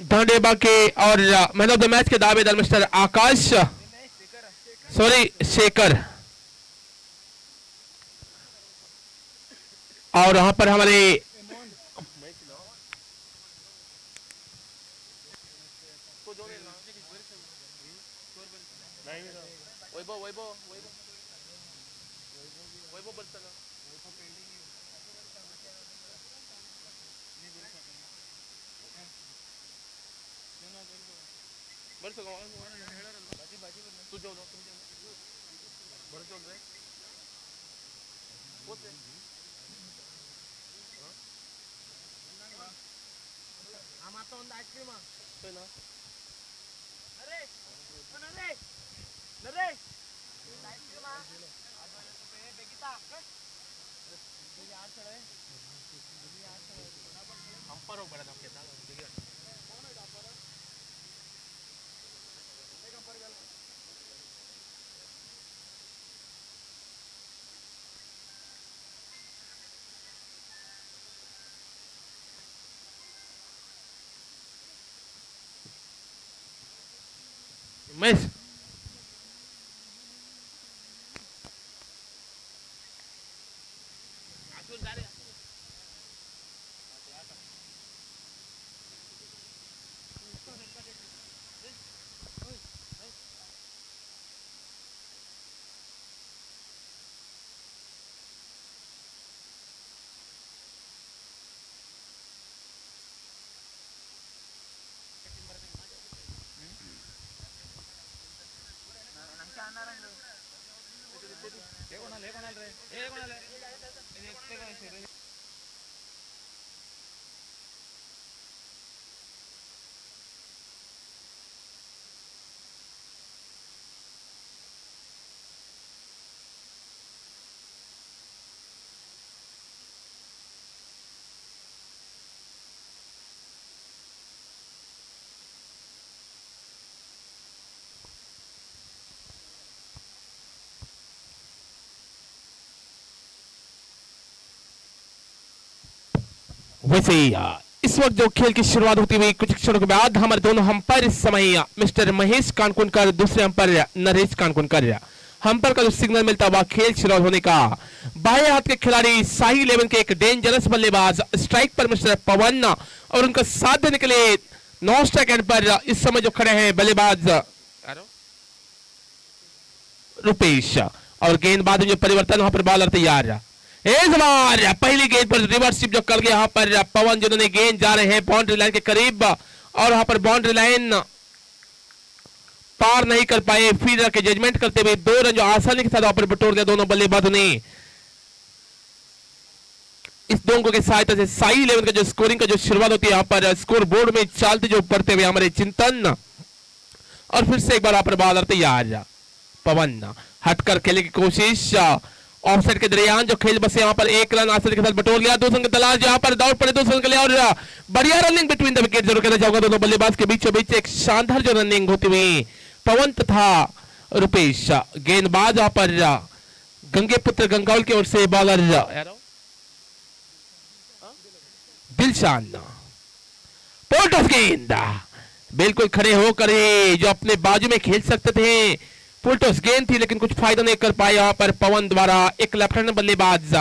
धांडेबा के और man of the match के दावेदार मिस्टर आकाश, सॉरी शेखर, और वहां पर हमारे मिस वैसे इस वक्त जो खेल की शुरुआत होती हुई कुछ क्षणों के बाद हमारे दोनों अंपायर इस समय मिस्टर महेश कानकुनकर, दूसरे अंपायर नरेश कानकुनकर, अंपायर का जो सिग्नल मिलता हुआ खेल शुरुआत होने का। बाएं हाथ के खिलाड़ी शाही 11 के एक डेंजरस बल्लेबाज स्ट्राइक पर मिस्टर पवन और उनका साथ देने के लिए नॉन स्ट्राइक एंड पर इस समय जो खड़े हैं बल्लेबाज रुपेश, और गेंदबाज में जो परिवर्तन वहां पर बॉलर तैयार। इस बार पहली गेंद पर रिवर्सिप जो कर गया यहां पर पवन, जिन्होंने गेंद जा रहे हैं बाउंड्री लाइन के करीब और वहां पर बाउंड्री लाइन पार नहीं कर पाए। फील्डर के जजमेंट करते हुए 2 रन जो आसानी के साथ वहां पर बटोर दिया दोनों बल्लेबाजों ने। इस दोनों की सहायता से शाही 11 का जो स्कोरिंग का जो शुरुआत होती है यहां पर स्कोर बोर्ड में चलते जो पड़ते हुए हमारे चिंतन, और फिर से एक बार वहां पर बॉलर तैयार। पवन हटकर खेलने की कोशिश, ऑफसाइड के दरमियान जो खेल बसे यहां पर 1 रन आसानी के साथ बटोर लिया। 2 रन की तलाश यहां पर दौड़ पड़े 2 रन के लिए और बढ़िया रनिंग बिटवीन द विकेट जरूर कहना चाहूंगा। दोनों बल्लेबाज के बीचों बीच एक शानदार जो रनिंग होती हुई पवन तथा रुपेश। गेंदबाज वहां पर गंगे पुत्र गंगावल की ओर से बॉलर दिलशान। पोर्ट ऑफ गेंद बिल्कुल खड़े होकर ही जो अपने बाजू में खेल सकते थे, फुलटॉस गेंद थी लेकिन कुछ फायदा नहीं कर पाए यहां पर पवन द्वारा। एक लेफ्ट हैंड बल्लेबाज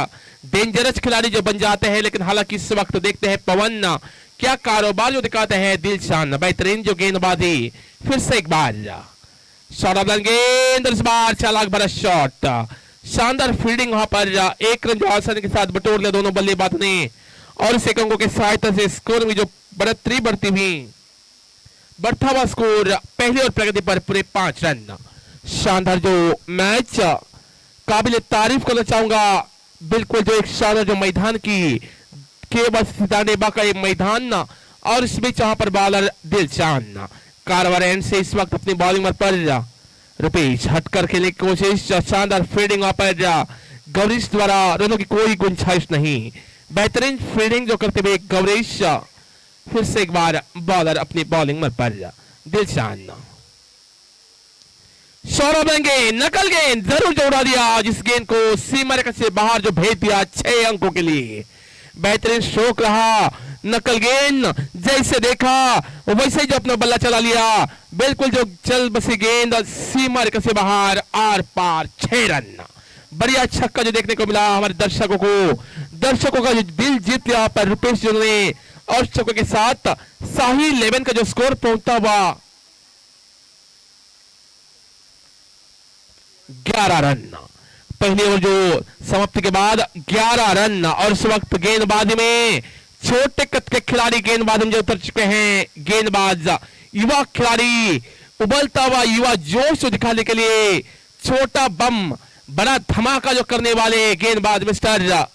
डेंजरस खिलाड़ी जो बन जाते हैं, लेकिन हालांकि इस वक्त देखते हैं पवन क्या कारोबार जो दिखाते हैं। दिलशान बेहतरीन जो गेंदबाजी, फिर से एक बार शॉट ऑफ द गेंद, इस बार चालाक भरा शॉट, शानदार फील्डिंग वहां पर 1 रन जो आसानी के साथ बटोर लिया दोनों बल्लेबाजों ने, और इस अंकों की सहायता से स्कोर में जो बढ़ोतरी बढ़ती हुई बढ़ता हुआ स्कोर पहले और प्रगति पर पूरे 5 रन। शानदार जो मैच, काबिल तारीफ करना चाहूंगा। बिल्कुल जो एक शानदार जो मैदान की केवल सितानेबा का एक मैदान, और इस बीच यहां पर बॉलर दिलशान कारवार एंड से इस वक्त अपनी बॉलिंग पर रुपेश हटकर खेलने की कोशिश, शानदार फील्डिंग वहां पर गौरीश द्वारा, रनों की कोई गुंजाइश नहीं। बेहतरीन फील्डिंग जो करते हुए गौरीश, फिर से एक बार बॉलर अपनी बॉलिंग पर दिलशान। सौरभ गेंद, नकल गेंद जरूर जोड़ा दिया, जिस गेंद को सीमा रेखा से बाहर जो भेज दिया 6 अंकों के लिए। बेहतरीन स्ट्रोक रहा नकल गेंद, जैसे देखा वैसे ही जो अपना बल्ला चला लिया, बिल्कुल जो चल बसी गेंद सीमा रेखा से बाहर, आर पार 6 रन। बढ़िया छक्का जो देखने को मिला हमारे दर्शकों का जो दिल जीत लिया पर रुपेश जी ने, और छक्के के साथ शाही 11 का जो स्कोर पहुंचता हुआ 11 रन। पहली ओवर जो समाप्ति के बाद 11 रन, और इस वक्त गेंदबाजी में छोटे कद के खिलाड़ी गेंदबाजी में जो उतर चुके हैं, गेंदबाज युवा खिलाड़ी उबलता हुआ युवा जोश दिखाने के लिए छोटा बम बड़ा धमाका जो करने वाले गेंदबाज मिस्टर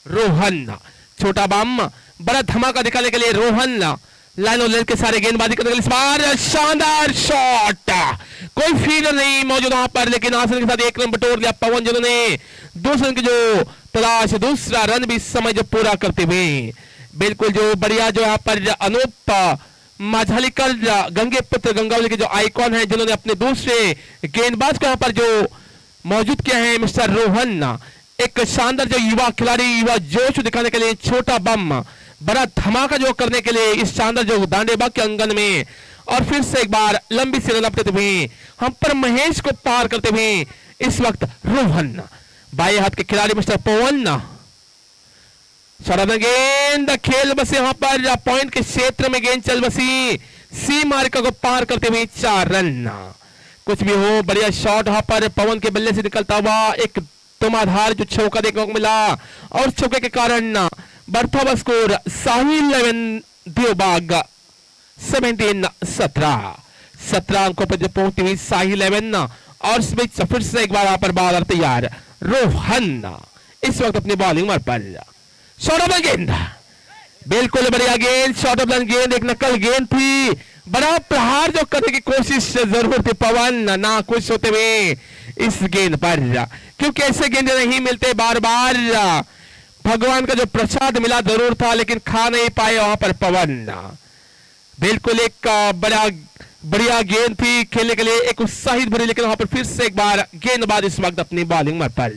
रोहन, छोटा बम बड़ा धमाका दिखाने के लिए रोहन लाइन और लेन के सारे गेंदबाजी करने के लिए इस बार शानदार शॉट, कोई फील्डर नहीं मौजूद वहां पर, लेकिन आसन के साथ 1 रन बटोर लिया पवन, जिन्होंने दूसरे रन की जो तलाश, दूसरा रन भी इस समय जो पूरा करते हुए, बिल्कुल जो बढ़िया जो यहाँ पर अनूप माझालीकर गंगे पुत्र गंगावली के जो आइकॉन है, जिन्होंने अपने दूसरे गेंदबाज को यहाँ पर जो मौजूद किया है मिस्टर रोहन, एक शानदार जो युवा खिलाड़ी युवा जोश दिखाने के लिए छोटा बम बड़ा धमाका जो करने के लिए इस शानदार जो दांडेबाग के अंगन में, और फिर से एक बार लंबी सी रन अपने हुए हम पर महेश को पार करते हुए इस वक्त रोहन, बाएं हाथ के खिलाड़ी मिस्टर पवन, गेंद खेल बसे वहां पर पॉइंट के क्षेत्र में गेंद चल बसी, सीमा रेखा को पार करते हुए 4 रन। कुछ भी हो बढ़िया शॉट वहां पर पवन के बल्ले से निकलता हुआ एक तुमाधार जो चौका देखने को मिला, और चौके के कारण बढ़ता हुआ स्कोर शाही 11 देवबाग 17 अंकों पर जब पहुंचती हुई शाही 11, और इसमें फिर से एक बार वहां पर बॉलर तैयार रोहन इस वक्त अपनी बॉलिंग पर शॉर्ट ऑफ गेंद, बिल्कुल बढ़िया गेंद, शॉर्ट ऑफ गेंद एक नकल गेंद थी, बड़ा प्रहार जो करने की कोशिश जरूर थी पवन, ना खुश होते हुए इस गेंद पर, क्योंकि ऐसे गेंद नहीं मिलते बार बार, भगवान का जो प्रसाद मिला जरूर था लेकिन खा नहीं पाए वहां पर पवन, बिल्कुल एक बढ़िया गेंद थी खेलने के लिए एक उत्साहित भरी, लेकिन वहां पर फिर से एक बार गेंदबाज इस वक्त अपनी बॉलिंग पर,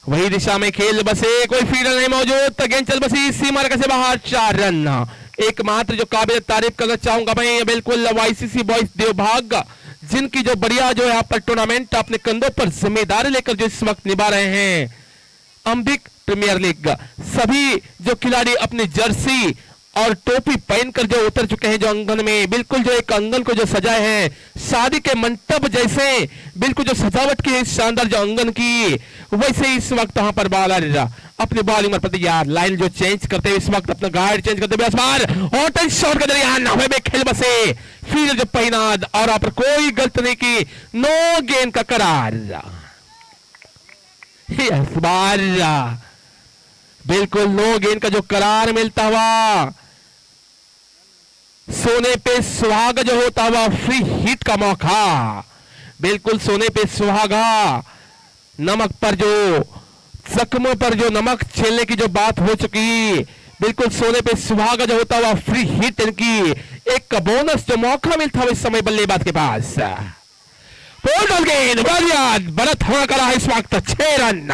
वही दिशा में खेल बसे, कोई फील्डर नहीं मौजूद, तो गेंद चल बसी सीमा रेखा से बाहर 4 रन। एकमात्र जो काबिल तारीफ करना चाहूंगा मैं बिल्कुल वाईसीसी बॉयज देवभाग, जिनकी जो बढ़िया जो यहाँ पर टूर्नामेंट अपने कंधों पर जिम्मेदारी लेकर जो इस वक्त निभा रहे हैं, अंबिक प्रीमियर लीग, सभी जो खिलाड़ी अपनी जर्सी और टोपी पहनकर जो उतर चुके हैं जो अंगन में, बिल्कुल जो एक अंगन को जो सजाए हैं शादी के मंडप जैसे, बिल्कुल जो सजावट की है शानदार जो अंगन की, वैसे ही इस वक्त वहां पर बॉलर अपनी बॉलिंग पर तैयार, लाइन जो चेंज करते हुए इस वक्त अपना गाइड चेंज करते हुए हॉटल शॉट का जरिए नवे में खेल बसे, फील्ड जो पहना और यहाँ पर कोई गलत नहीं की, नो गेंद का करार, इस बार बिल्कुल नो गेंद का जो करार मिलता हुआ, सोने पे सुहागा जो होता हुआ फ्री हिट का मौका, बिल्कुल सोने पे सुहागा, नमक पर जो जख्मों पर जो नमक छेलने की जो बात हो चुकी, बिल्कुल सोने पे सुहागा जो होता हुआ फ्री हिट की एक बोनस जो मौका मिलता हुआ इस समय बल्लेबाज के पास, गेंद बड़ा धमाका रहा इस वक्त 6 रन,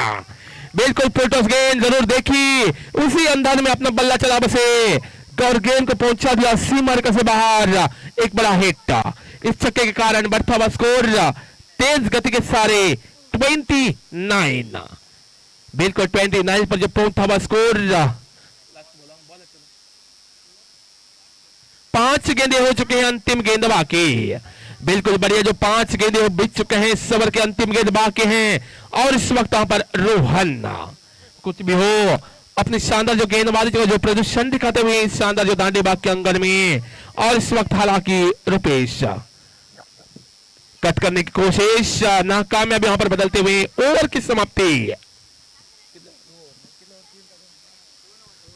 बिल्कुल पुलटॉस गेंद जरूर देखी, उसी अंदाज में अपना बल्ला चला बसे और गेंद को पहुंचा दिया सीमा रेखा से बाहर, एक बड़ा हिट, इस छक्के के कारण बढ़ता हुआ स्कोर तेज गति के सारे 29, बिल्कुल 29 पर जो पहुंचा हुआ स्कोर, 5 गेंदे हो चुके हैं अंतिम गेंद बाकी, बिल्कुल बढ़िया जो 5 गेंदे बीत चुके हैं इस ओवर के अंतिम गेंद बाकी हैं, और इस वक्त वहां पर रोहन कुछ भी हो अपनी शानदार जो गेंदबाजी जो प्रदर्शन दिखाते हुए इस शानदार जो दांडेबाग के अंगन में, और इस वक्त हालांकि रुपेश कट करने की कोशिश नाकामयाब यहां पर बदलते हुए ओवर की समाप्ति,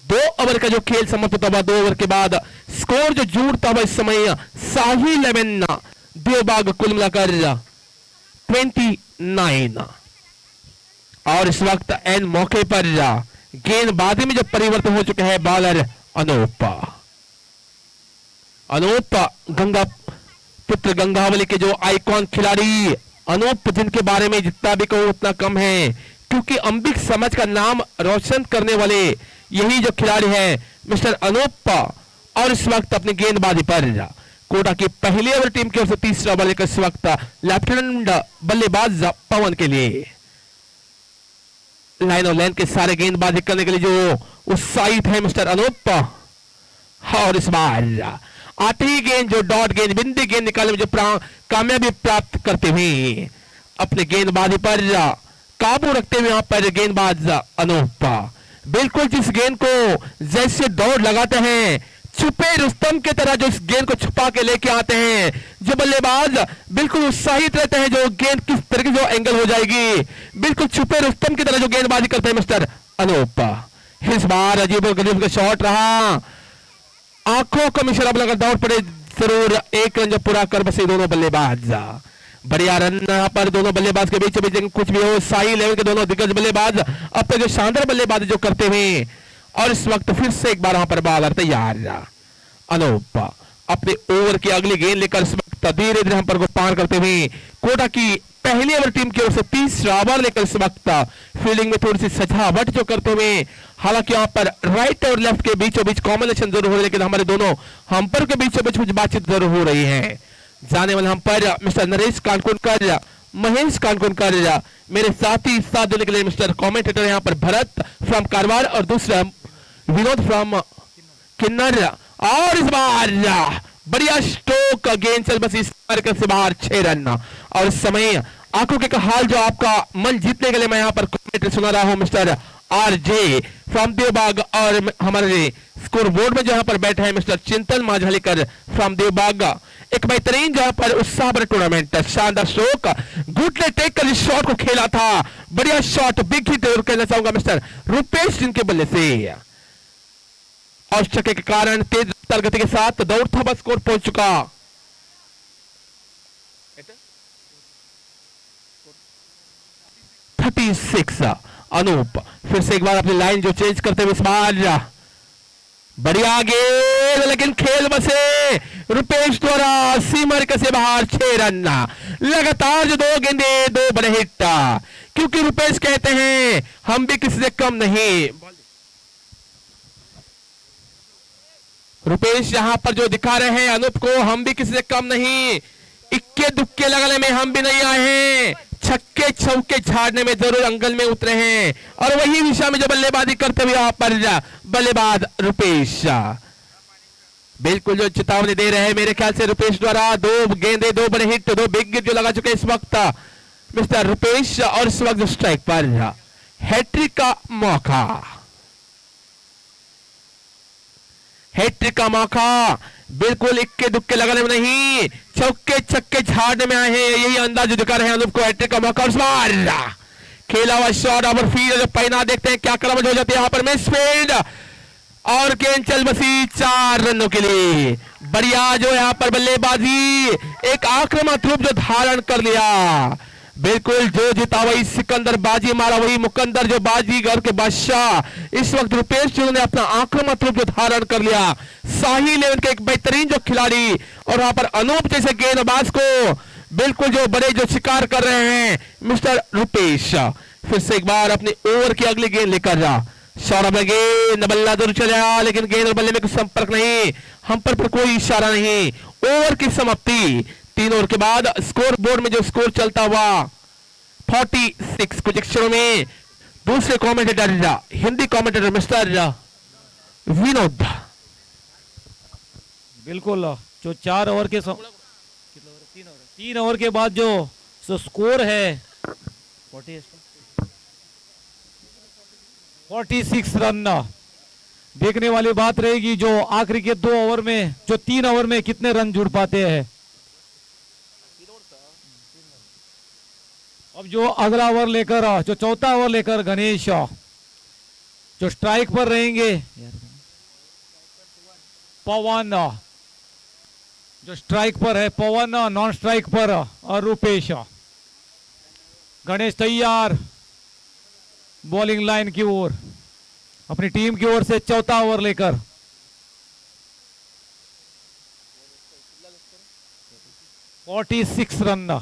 2 ओवर का जो खेल समाप्त होता हुआ 2 ओवर के बाद स्कोर जो जुड़ता हुआ इस समय शाही 11 देवबाग कुल मिलाकर 29, और इस वक्त एन मौके पर गेंदबाजी में जो परिवर्तन हो चुके हैं बॉलर अनूप गंगा पुत्र गंगावली के जो आइकॉन खिलाड़ी अनूप, जिनके बारे में जितना भी कहूं उतना कम है, क्योंकि अंबिक समाज का नाम रोशन करने वाले यही जो खिलाड़ी है मिस्टर अनूप, और इस वक्त अपनी गेंदबाजी पर कोटा की पहली ओवर टीम की ओर से तीसरा ओवर लेकर इस वक्त लेफ्टिनेंट बल्लेबाज पवन के लिए लाइन और लाइन के सारे गेंदबाजी करने के लिए जो उत्साहित है मिस्टर अनूप, और इस बार आती ही गेंद जो डॉट गेंद बिंदी गेंद निकालने में जो कामयाबी प्राप्त करते हुए अपने गेंदबाजी पर काबू रखते हुए यहां पर गेंदबाज अनूप बिल्कुल जिस गेंद को जैसे दौड़ लगाते हैं छुपे रुस्तम की तरह जो इस गेंद को छुपा के लेके आते हैं, जो बल्लेबाज बिल्कुल उत्साहित रहते हैं जो गेंद किस तरह जो एंगल हो जाएगी, बिल्कुल छुपे रुस्तम की तरह जो गेंदबाजी करते हैं मिस्टर अनूप। इस बार अजीब गरीब का शॉट रहा, आंखों को मिश्रा लगा दौड़ पड़े जरूर, एक रन जो पूरा कर बसे दोनों बल्लेबाज। बढ़िया रन यहाँ पर दोनों बल्लेबाज के बीच बीच कुछ भी हो, साई लेवल के दोनों दिग्गज बल्लेबाज अपने जो शानदार बल्लेबाजी जो करते हुए, और इस वक्त फिर से एक बार वहां पर बॉलर तैयार अनूप अपने ओवर की अगली गेंद लेकर इस वक्त धीरे धीरे हम पर को पार करते हुए कोटा की पहली ओवर टीम की ओर से तीसरा ओवर लेकर इस वक्त फील्डिंग में थोड़ी सी सजावट जो करते हुए, हालांकि यहाँ पर राइट और लेफ्ट के बीचों बीच कॉम्बिनेशन जरूर हो रही है, लेकिन हमारे दोनों हम्पर के बीचों बीच कुछ बातचीत जरूर हो रही है। जाने वाले हम्पर मिस्टर नरेश कानकुनकर, महेश कानकुनकर, मेरे साथी साथ देने के लिए मिस्टर कमेंटेटर यहाँ पर भरत फ्रॉम कारवार और दूसरा विनोद फ्रॉम किन्नर। और इस बार बढ़िया स्ट्रोक गेंद चल बस इस से बाहर 6 रन। और इस समय आंखों के हाल जो आपका मन जीतने के लिए मैं यहाँ पर कमेंटेटर सुना रहा हूँ मिस्टर आरजे फ्रॉम देवबाग, और हमारे स्कोर बोर्ड में जहां पर बैठे हैं मिस्टर चिंतन माझालीकर फ्रॉम देवबाग। एक बेहतरीन जहां पर उत्साह भरा टूर्नामेंट, शानदार स्ट्रोक, घुटने टेक कर इस शॉट को खेला था, बढ़िया शॉट, बिग हिट कहना चाहूंगा मिस्टर रुपेश जिनके बल्ले से, और छक्के के कारण तेज रफ्तार गति के साथ दौड़ता हुआ स्कोर पहुंच चुका 36। अनूप फिर से एक बार अपनी लाइन जो चेंज करते हुए इस बार बढ़िया गेंद, लेकिन खेल बसे रुपेश द्वारा सीमर से बाहर 6 रन। लगातार जो 2 गेंदे 2 बड़े हिट, क्योंकि रुपेश कहते हैं हम भी किसी से कम नहीं। रुपेश यहां पर जो दिखा रहे हैं अनूप को, हम भी किसी से कम नहीं, इक्के दुक्के लगाने में हम भी नहीं आए हैं, छक्के चौके झाड़ने में जरूर अंगल में उतरे हैं, और वही दिशा में जो बल्लेबाजी करते हुए यहां पर बल्लेबाज रुपेश बिल्कुल जो चेतावनी दे रहे हैं मेरे ख्याल से रुपेश द्वारा। 2 गेंदे 2 बड़े हिट, 2 बिग हिट जो लगा चुके इस वक्त मिस्टर रुपेश, और इस वक्त स्ट्राइक पर हैट्रिक का मौका, हैट्रिक का मौका, बिल्कुल इक्के दुक्के लगाने में नहीं, चौके छक्के झाड़ने में आए हैं, यही अंदाज दिखा रहे हैं अनूप को। हैट्रिक का मौका, उस बार खेला हुआ शॉट ओवर फील्ड पैना, देखते हैं क्या क्रम हो जाते हैं यहां पर मिस फील्ड, और गेंद चल बसी 4 रनों के लिए। बढ़िया जो यहां पर बल्लेबाजी, एक आक्रामक रूप जो धारण कर लिया, बिल्कुल जो जीता वही सिकंदर, बाजी मारा वही मुकंदर, जो बाजीगर के बादशाह इस वक्त रुपेश जिन्होंने अपना आक्रामक रूप जो धारण कर लिया, शाही लेवल के एक बेहतरीन जो खिलाड़ी, और वहां पर अनूप जैसे गेंदबाज को बिल्कुल जो बड़े जो शिकार कर रहे हैं मिस्टर रुपेश। फिर से एक बार अपने ओवर की अगली गेंद लेकर सौरभ गेंद, बल्ला दूर चला, लेकिन गेंद और बल्ले में कुछ संपर्क नहीं, हम पर कोई इशारा नहीं। ओवर की समाप्ति, 3 ओवर के बाद स्कोर बोर्ड में जो स्कोर चलता हुआ 46। कुछ क्षणों में दूसरे commentator Hindi commentator mister Vinod, बिल्कुल जो 4 ओवर के 3 ओवर के बाद जो स्कोर है 46 रन। देखने वाली बात रहेगी जो आखिरी के 2 ओवर में, जो 3 ओवर में कितने रन जुड़ पाते हैं। अब जो अगला ओवर लेकर, जो चौथा ओवर लेकर गणेश जो स्ट्राइक पर रहेंगे, पवन जो स्ट्राइक पर है, पवन नॉन स्ट्राइक पर, और रुपेश। गणेश तैयार बॉलिंग लाइन की ओर, अपनी टीम की ओर से चौथा ओवर लेकर। (46 रन)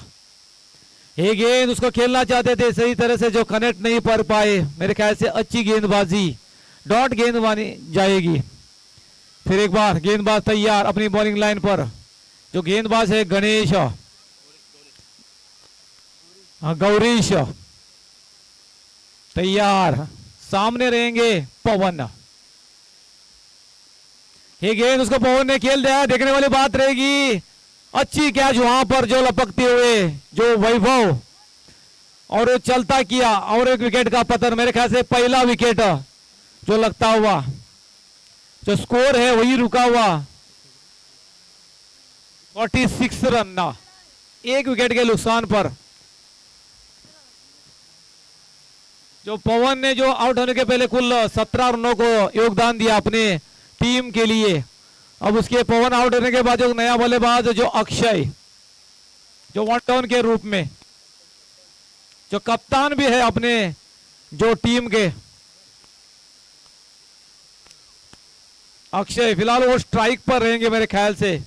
ये गेंद उसको खेलना चाहते थे सही तरह से, जो कनेक्ट नहीं कर पाए। मेरे ख्याल से अच्छी गेंदबाजी, डॉट गेंद मानी जाएगी। फिर एक बार गेंदबाज तैयार अपनी बॉलिंग लाइन पर। जो गेंदबाज है गणेश, गौरीश तैयार, सामने रहेंगे पवन। ये गेंद उसको पवन ने खेल दिया। देखने वाली बात रहेगी, अच्छी कैच वहां पर जो लपकते हुए जो वैभव, और वो चलता किया, और एक विकेट का पतन। मेरे ख्याल से पहला विकेट जो लगता हुआ, जो स्कोर है वही रुका हुआ। 46 रन, एक विकेट के नुकसान पर। जो पवन ने जो आउट होने के पहले कुल 17 रनों को योगदान दिया अपने टीम के लिए। अब उसके पवन आउट होने के बाद जो नया बल्लेबाज जो अक्षय, जो वन डाउन के रूप में जो कप्तान भी है अपने जो टीम के, अक्षय फिलहाल वो स्ट्राइक पर रहेंगे मेरे ख्याल से।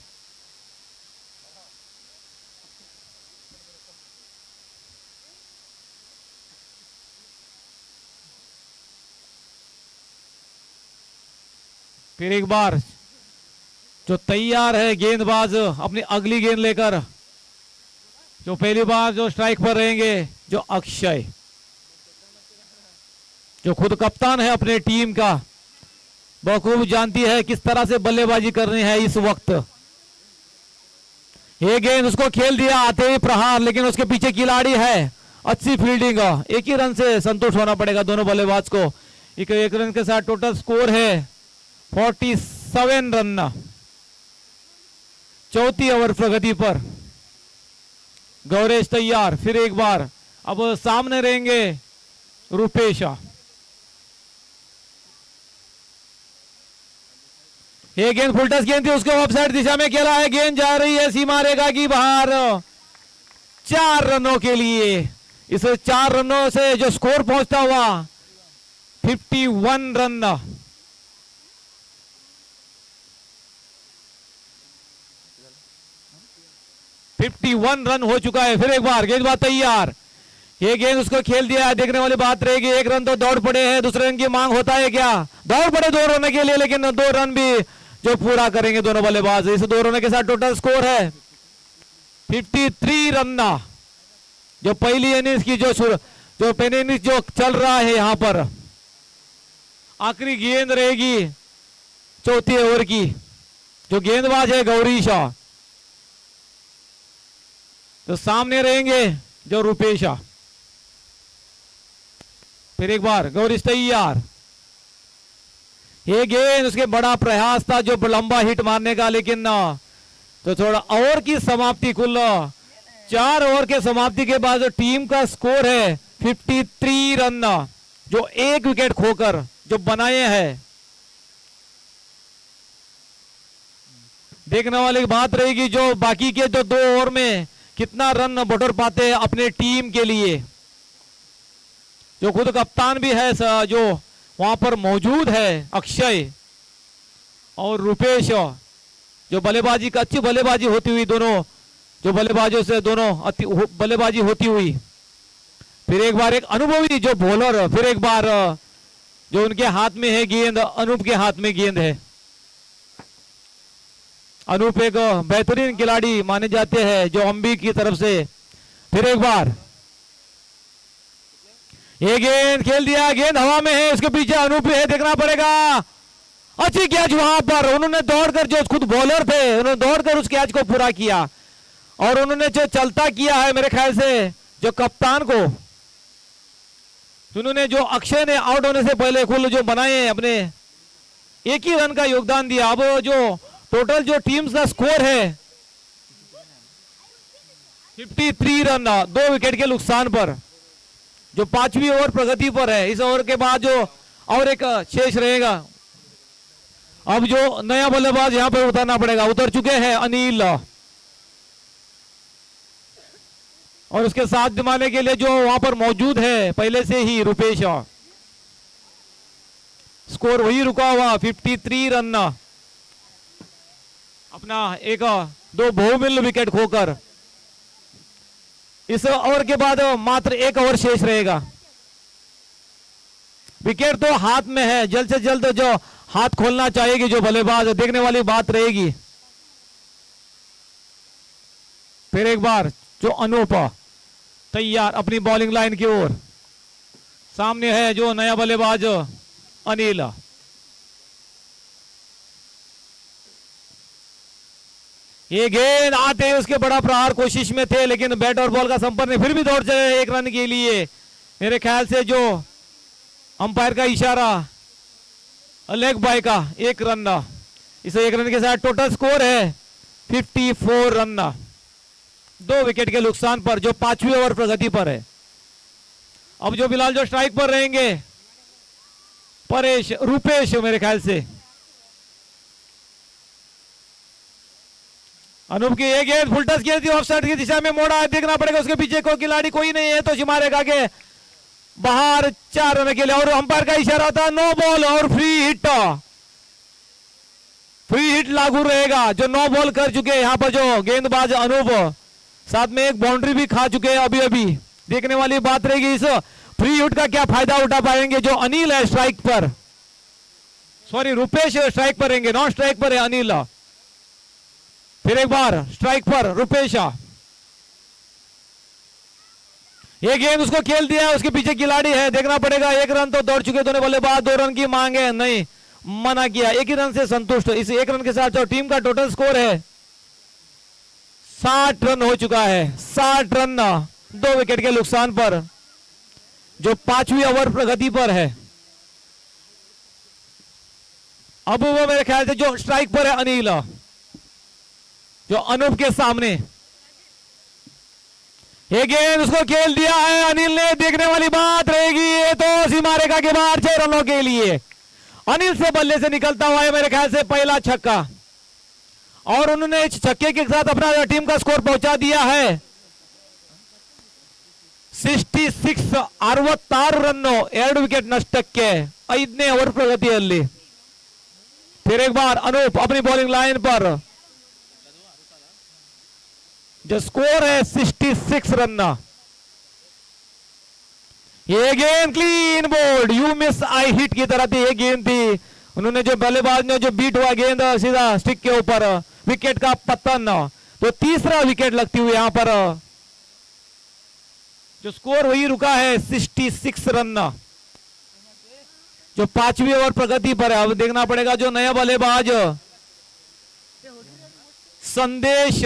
फिर एक बार जो तैयार है गेंदबाज अपनी अगली गेंद लेकर, जो पहली बार जो स्ट्राइक पर रहेंगे जो अक्षय, जो खुद कप्तान है अपने टीम का, बखूब जानती है किस तरह से बल्लेबाजी करनी है इस वक्त। ये गेंद उसको खेल दिया, आते ही प्रहार, लेकिन उसके पीछे खिलाड़ी है, अच्छी फील्डिंग। एक ही रन से संतुष्ट होना पड़ेगा दोनों बल्लेबाज को। एक रन के साथ टोटल स्कोर है 47 रन। चौथी ओवर प्रगति पर। गौरेश तैयार, फिर एक बार अब सामने रहेंगे रुपेश। ये गेंद फुल टच गेंद थी, उसको ऑफसाइड दिशा में खेला है, गेंद जा रही है सीमा रेखा की बाहर। 4 रनों के लिए, इस 4 रनों से जो स्कोर पहुंचता हुआ 51 रन। रन हो चुका है। फिर एक बार गेंदबाज तैयार, ये गेंद उसको खेल दिया। देखने वाली बात रहेगी, एक रन तो दौड़ पड़े हैं, दूसरे रन की मांग होता है क्या? दौड़ पड़े 2 रन के लिए, लेकिन 2 रन भी जो पूरा करेंगे दोनों बल्लेबाज। इस 2 रन के साथ टोटल स्कोर है 53 रन। जो पहली इनिंग्स की जो पहली इनिंग्स जो चल रहा है यहाँ पर, आखिरी गेंद रहेगी चौथी ओवर की। जो गेंदबाज है गौरीश, तो सामने रहेंगे जो रुपेश। फिर एक बार गौरीश तैयार, ये गेंद उसके बड़ा प्रयास था जो लंबा हिट मारने का, लेकिन तो थोड़ा ओवर की समाप्ति, कुल 4 ओवर के समाप्ति के बाद जो टीम का स्कोर है 53 रन, जो एक विकेट खोकर जो बनाए हैं। देखने वाली बात रहेगी जो बाकी के जो 2 ओवर में कितना रन बटोर पाते हैं अपने टीम के लिए। जो खुद कप्तान भी है जो वहां पर मौजूद है अक्षय और रुपेश, जो बल्लेबाजी का अच्छी बल्लेबाजी होती हुई, दोनों जो बल्लेबाजों से दोनों बल्लेबाजी होती हुई। फिर एक बार एक अनुभवी जो बॉलर, फिर एक बार जो उनके हाथ में है गेंद, अनूप के हाथ में गेंद है। अनूप एक बेहतरीन खिलाड़ी माने जाते हैं जो अंबी की तरफ से। फिर एक बार ये गेंद खेल दिया, गेंद हवा में है, उसके पीछे अनूप है, देखना पड़ेगा। अच्छी कैच वहां पर, उन्होंने दौड़कर, जो खुद बॉलर थे उन्होंने दौड़कर उस कैच को पूरा किया, और उन्होंने जो चलता किया है मेरे ख्याल से जो कप्तान को, उन्होंने जो अक्षय ने आउट होने से पहले कुल जो बनाए अपने, एक ही रन का योगदान दिया। अब जो टोटल जो टीम्स का स्कोर है 53 रन, 2 विकेट के नुकसान पर, जो 5वीं ओवर प्रगति पर है। इस ओवर के बाद जो और एक शेष रहेगा, अब जो नया बल्लेबाज यहां पर उतारना पड़ेगा, उतर चुके हैं अनिल, और उसके साथ जमाने के लिए जो वहां पर मौजूद है पहले से ही रुपेश। स्कोर वही रुका हुआ 53 रन, अपना 2 बहुमूल्य विकेट खोकर। इस ओवर के बाद मात्र 1 ओवर शेष रहेगा। विकेट तो हाथ में है, जल्द से जल्द जो हाथ खोलना चाहेगी जो बल्लेबाज, देखने वाली बात रहेगी। फिर एक बार जो अनूप तैयार अपनी बॉलिंग लाइन की ओर, सामने है जो नया बल्लेबाज अनिल। ये गेंद आते उसके बड़ा प्रहार कोशिश में थे, लेकिन बैट और बॉल का संपर्क नहीं, फिर भी दौड़ चले 1 रन के लिए। मेरे ख्याल से जो अंपायर का इशारा लेग बाय का 1 रन, इस 1 रन के साथ टोटल स्कोर है 54 रन, 2 विकेट के नुकसान पर, जो 5वीं ओवर प्रगति पर है। अब जो बिलाल जो स्ट्राइक पर रहेंगे परेश रूपेश, मेरे ख्याल से अनूप की एक गेंद फुल टच गेंद थी, ऑफ साइड की दिशा में मोड़ा, देखना पड़ेगा उसके पीछे को खिलाड़ी कोई नहीं है, तो शिमारेगा के बाहर 4 रन के लिए। और अंपायर का इशारा होता नो बॉल और फ्री हिट, फ्री हिट लागू रहेगा। जो 9 बॉल कर चुके हैं यहां पर जो गेंदबाज अनूप, साथ में एक बाउंड्री भी खा चुके हैं अभी अभी। देखने वाली बात रहेगी इस फ्री हिट का क्या फायदा उठा पाएंगे जो अनिल है स्ट्राइक पर, सॉरी रुपेश स्ट्राइक पर रहेंगे, नॉन स्ट्राइक पर है अनिल। फिर एक बार स्ट्राइक पर रुपेश, ये गेंद उसको खेल दिया, उसके पीछे खिलाड़ी है, देखना पड़ेगा। 1 रन तो दौड़ चुके दोनों बल्लेबाज, 2 रन की मांग है, नहीं मना किया, 1 ही रन से संतुष्ट। इस 1 रन के साथ जो टीम का टोटल स्कोर है 60 रन हो चुका है, 60 रन 2 विकेट के नुकसान पर, जो 5वीं ओवर प्रगति पर है। अब वो मेरे ख्याल से जो स्ट्राइक पर है अनिल, जो अनूप के सामने, ये गेंद उसको खेल दिया है अनिल ने, देखने वाली बात रहेगी। ये तो सीमा रेखा के बाहर 6 रनों के लिए अनिल से बल्ले से निकलता हुआ है मेरे ख्याल से पहला छक्का, और उन्होंने इस छक्के के साथ अपना टीम का स्कोर पहुंचा दिया है 66 66 ರನ್ನು 2 ವಿಕೆಟ್ ನಷ್ಟಕ್ಕೆ 5ನೇ ಓವರ್ ಪ್ರಗತಿಯಲ್ಲಿ। फिर एक बार अनूप अपनी बॉलिंग लाइन पर, जो स्कोर है 66 रन। ये गेंद clean bowled, you miss I hit की तरह थी, ये गेंद थी, उन्होंने जो बल्लेबाज ने जो बीट हुआ गेंद सीधा स्टिक के ऊपर, विकेट का पतन। तो तीसरा विकेट लगती हुई यहां पर जो स्कोर वही रुका है 66 रन, जो 5वीं ओवर प्रगति पर है। अब देखना पड़ेगा जो नया बल्लेबाज संदेश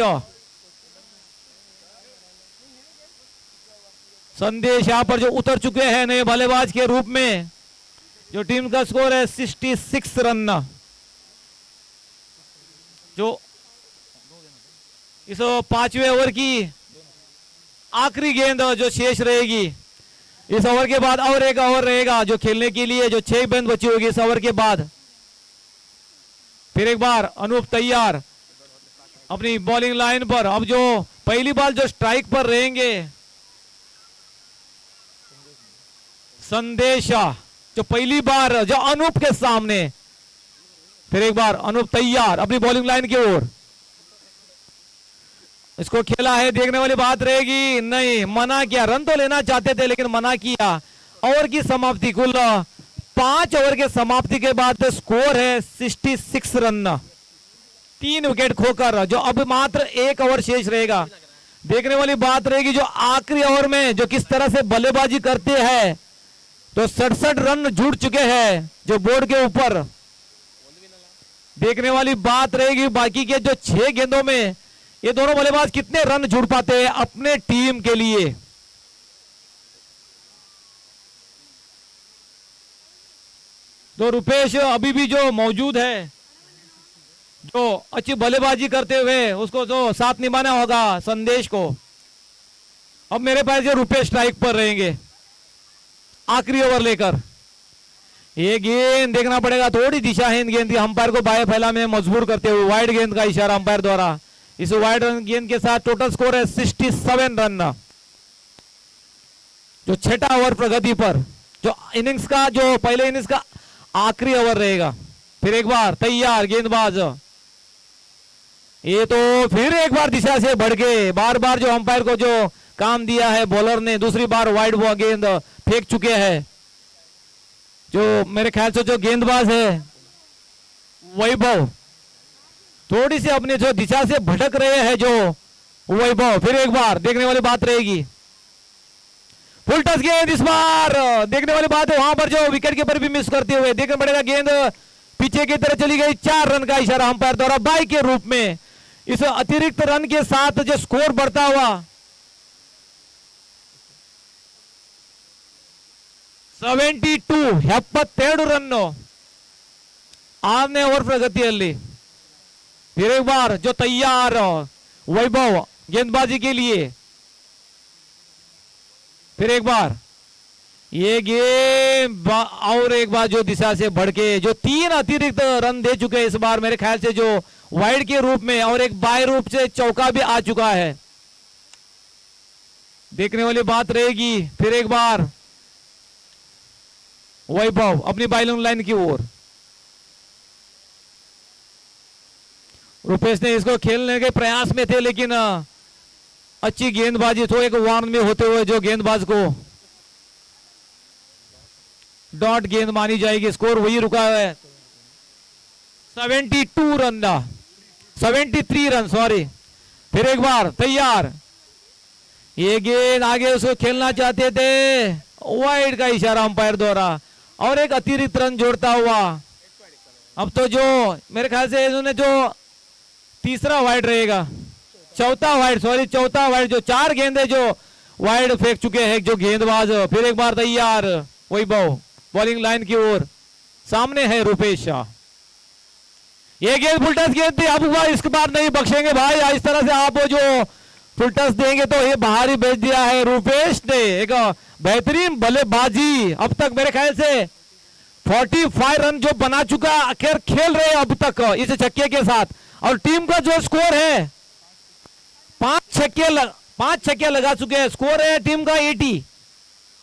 यहां पर जो उतर चुके हैं नए बल्लेबाज के रूप में, जो टीम का स्कोर है 66 रन, जो इस 5वें ओवर की आखिरी गेंद जो शेष रहेगी। इस ओवर के बाद और एक ओवर रहेगा जो खेलने के लिए, जो 6 गेंद बची होगी इस ओवर के बाद। फिर एक बार अनूप तैयार अपनी बॉलिंग लाइन पर। अब जो पहली बार जो स्ट्राइक पर रहेंगे संदेशा, जो पहली बार जो अनूप के सामने। फिर एक बार अनूप तैयार अपनी बॉलिंग लाइन की ओर, इसको खेला है, देखने वाली बात रहेगी, नहीं मना किया, रन तो लेना चाहते थे लेकिन मना किया। ओवर की समाप्ति, कुल 5 ओवर के समाप्ति के बाद स्कोर है 66 रन, 3 विकेट खोकर, जो अब मात्र 1 ओवर शेष रहेगा। देखने वाली बात रहेगी जो आखिरी ओवर में जो किस तरह से बल्लेबाजी करते हैं, तो 67 रन जुड़ चुके हैं जो बोर्ड के ऊपर। देखने वाली बात रहेगी बाकी के जो 6 गेंदों में ये दोनों बल्लेबाज कितने रन जुड़ पाते हैं अपने टीम के लिए। तो रुपेश अभी भी जो मौजूद है, जो अच्छी बल्लेबाजी करते हुए, उसको जो साथ निभाना होगा संदेश को। अब मेरे पास जो रुपेश स्ट्राइक पर रहेंगे आखिरी ओवर लेकर। ये गेंद देखना पड़ेगा, थोड़ी दिशाहीन गेंद थी, अंपायर को बाएं फैला में मजबूर करते हुए वाइड गेंद का इशारा अंपायर द्वारा। इस वाइड रन गेंद के साथ टोटल स्कोर है 67 रन, जो 6ठा ओवर प्रगति पर, जो इनिंग्स का जो पहले इनिंग्स का आखिरी ओवर रहेगा। फिर एक बार तैयार गेंदबाज, ये तो फिर एक बार दिशा से बढ़ गए, बार बार जो अंपायर को जो काम दिया है बॉलर ने, दूसरी बार वाइड बॉल गेंद फेंक चुके हैं। जो मेरे ख्याल से जो गेंदबाज है वैभव, थोड़ी सी अपनी जो दिशा से भटक रहे हैं जो वैभव, फिर एक बार देखने वाली बात रहेगी। फुल टच गेंद इस बार देखने वाली बात है, वहां पर जो विकेट कीपर भी मिस करते हुए देखना पड़ेगा। गेंद पीछे की तरफ चली गई, 4 रन का इशारा अंपायर द्वारा बाई के रूप में। इस अतिरिक्त रन के साथ जो स्कोर बढ़ता हुआ 72 72 रन आने ओवर प्रगतिಯಲ್ಲಿ। फिर एक बार जो तैयार वैभव गेंदबाजी के लिए, फिर एक बार ये गेम और एक बार जो दिशा से भड़के, जो 3 अतिरिक्त रन दे चुके हैं इस बार मेरे ख्याल से, जो वाइड के रूप में और एक बाय रूप से चौका भी आ चुका है। देखने वाली बात रहेगी। फिर एक बार वैभव अपनी बाइलिंग लाइन की ओर, रुपेश ने इसको खेलने के प्रयास में थे लेकिन अच्छी गेंदबाजी तो एक वार्न में होते हुए जो गेंदबाज को डॉट गेंद मानी जाएगी। स्कोर वही रुका है 72 रन, 73 रन सॉरी। फिर एक बार तैयार, ये गेंद आगे उसको खेलना चाहते थे, वाइड का इशारा अंपायर द्वारा और एक अतिरिक्त रन जोड़ता हुआ। अब तो जो मेरे ख्याल से इन्होंने जो तीसरा वाइड रहेगा, चौथा वाइड, जो 4 गेंदे जो वाइड फेंक चुके हैं जो गेंदबाज। फिर एक बार तैयार वैभव बॉलिंग लाइन की ओर, सामने है रुपेश शाह। ये गेंद फुल टच गेंद थी, अब हुआ इसके बाद नहीं बख्शेंगे भाई। इस तरह से आप जो फुल टच देंगे तो ये बाहर ही भेज दिया है रुपेश ने। एक बेहतरीन बल्लेबाजी, अब तक मेरे ख्याल से 45 रन जो बना चुका, आखिर खेल रहे अब तक इस छक्के के साथ। और टीम का जो स्कोर है 5 छक्के लगा चुके हैं, स्कोर है टीम का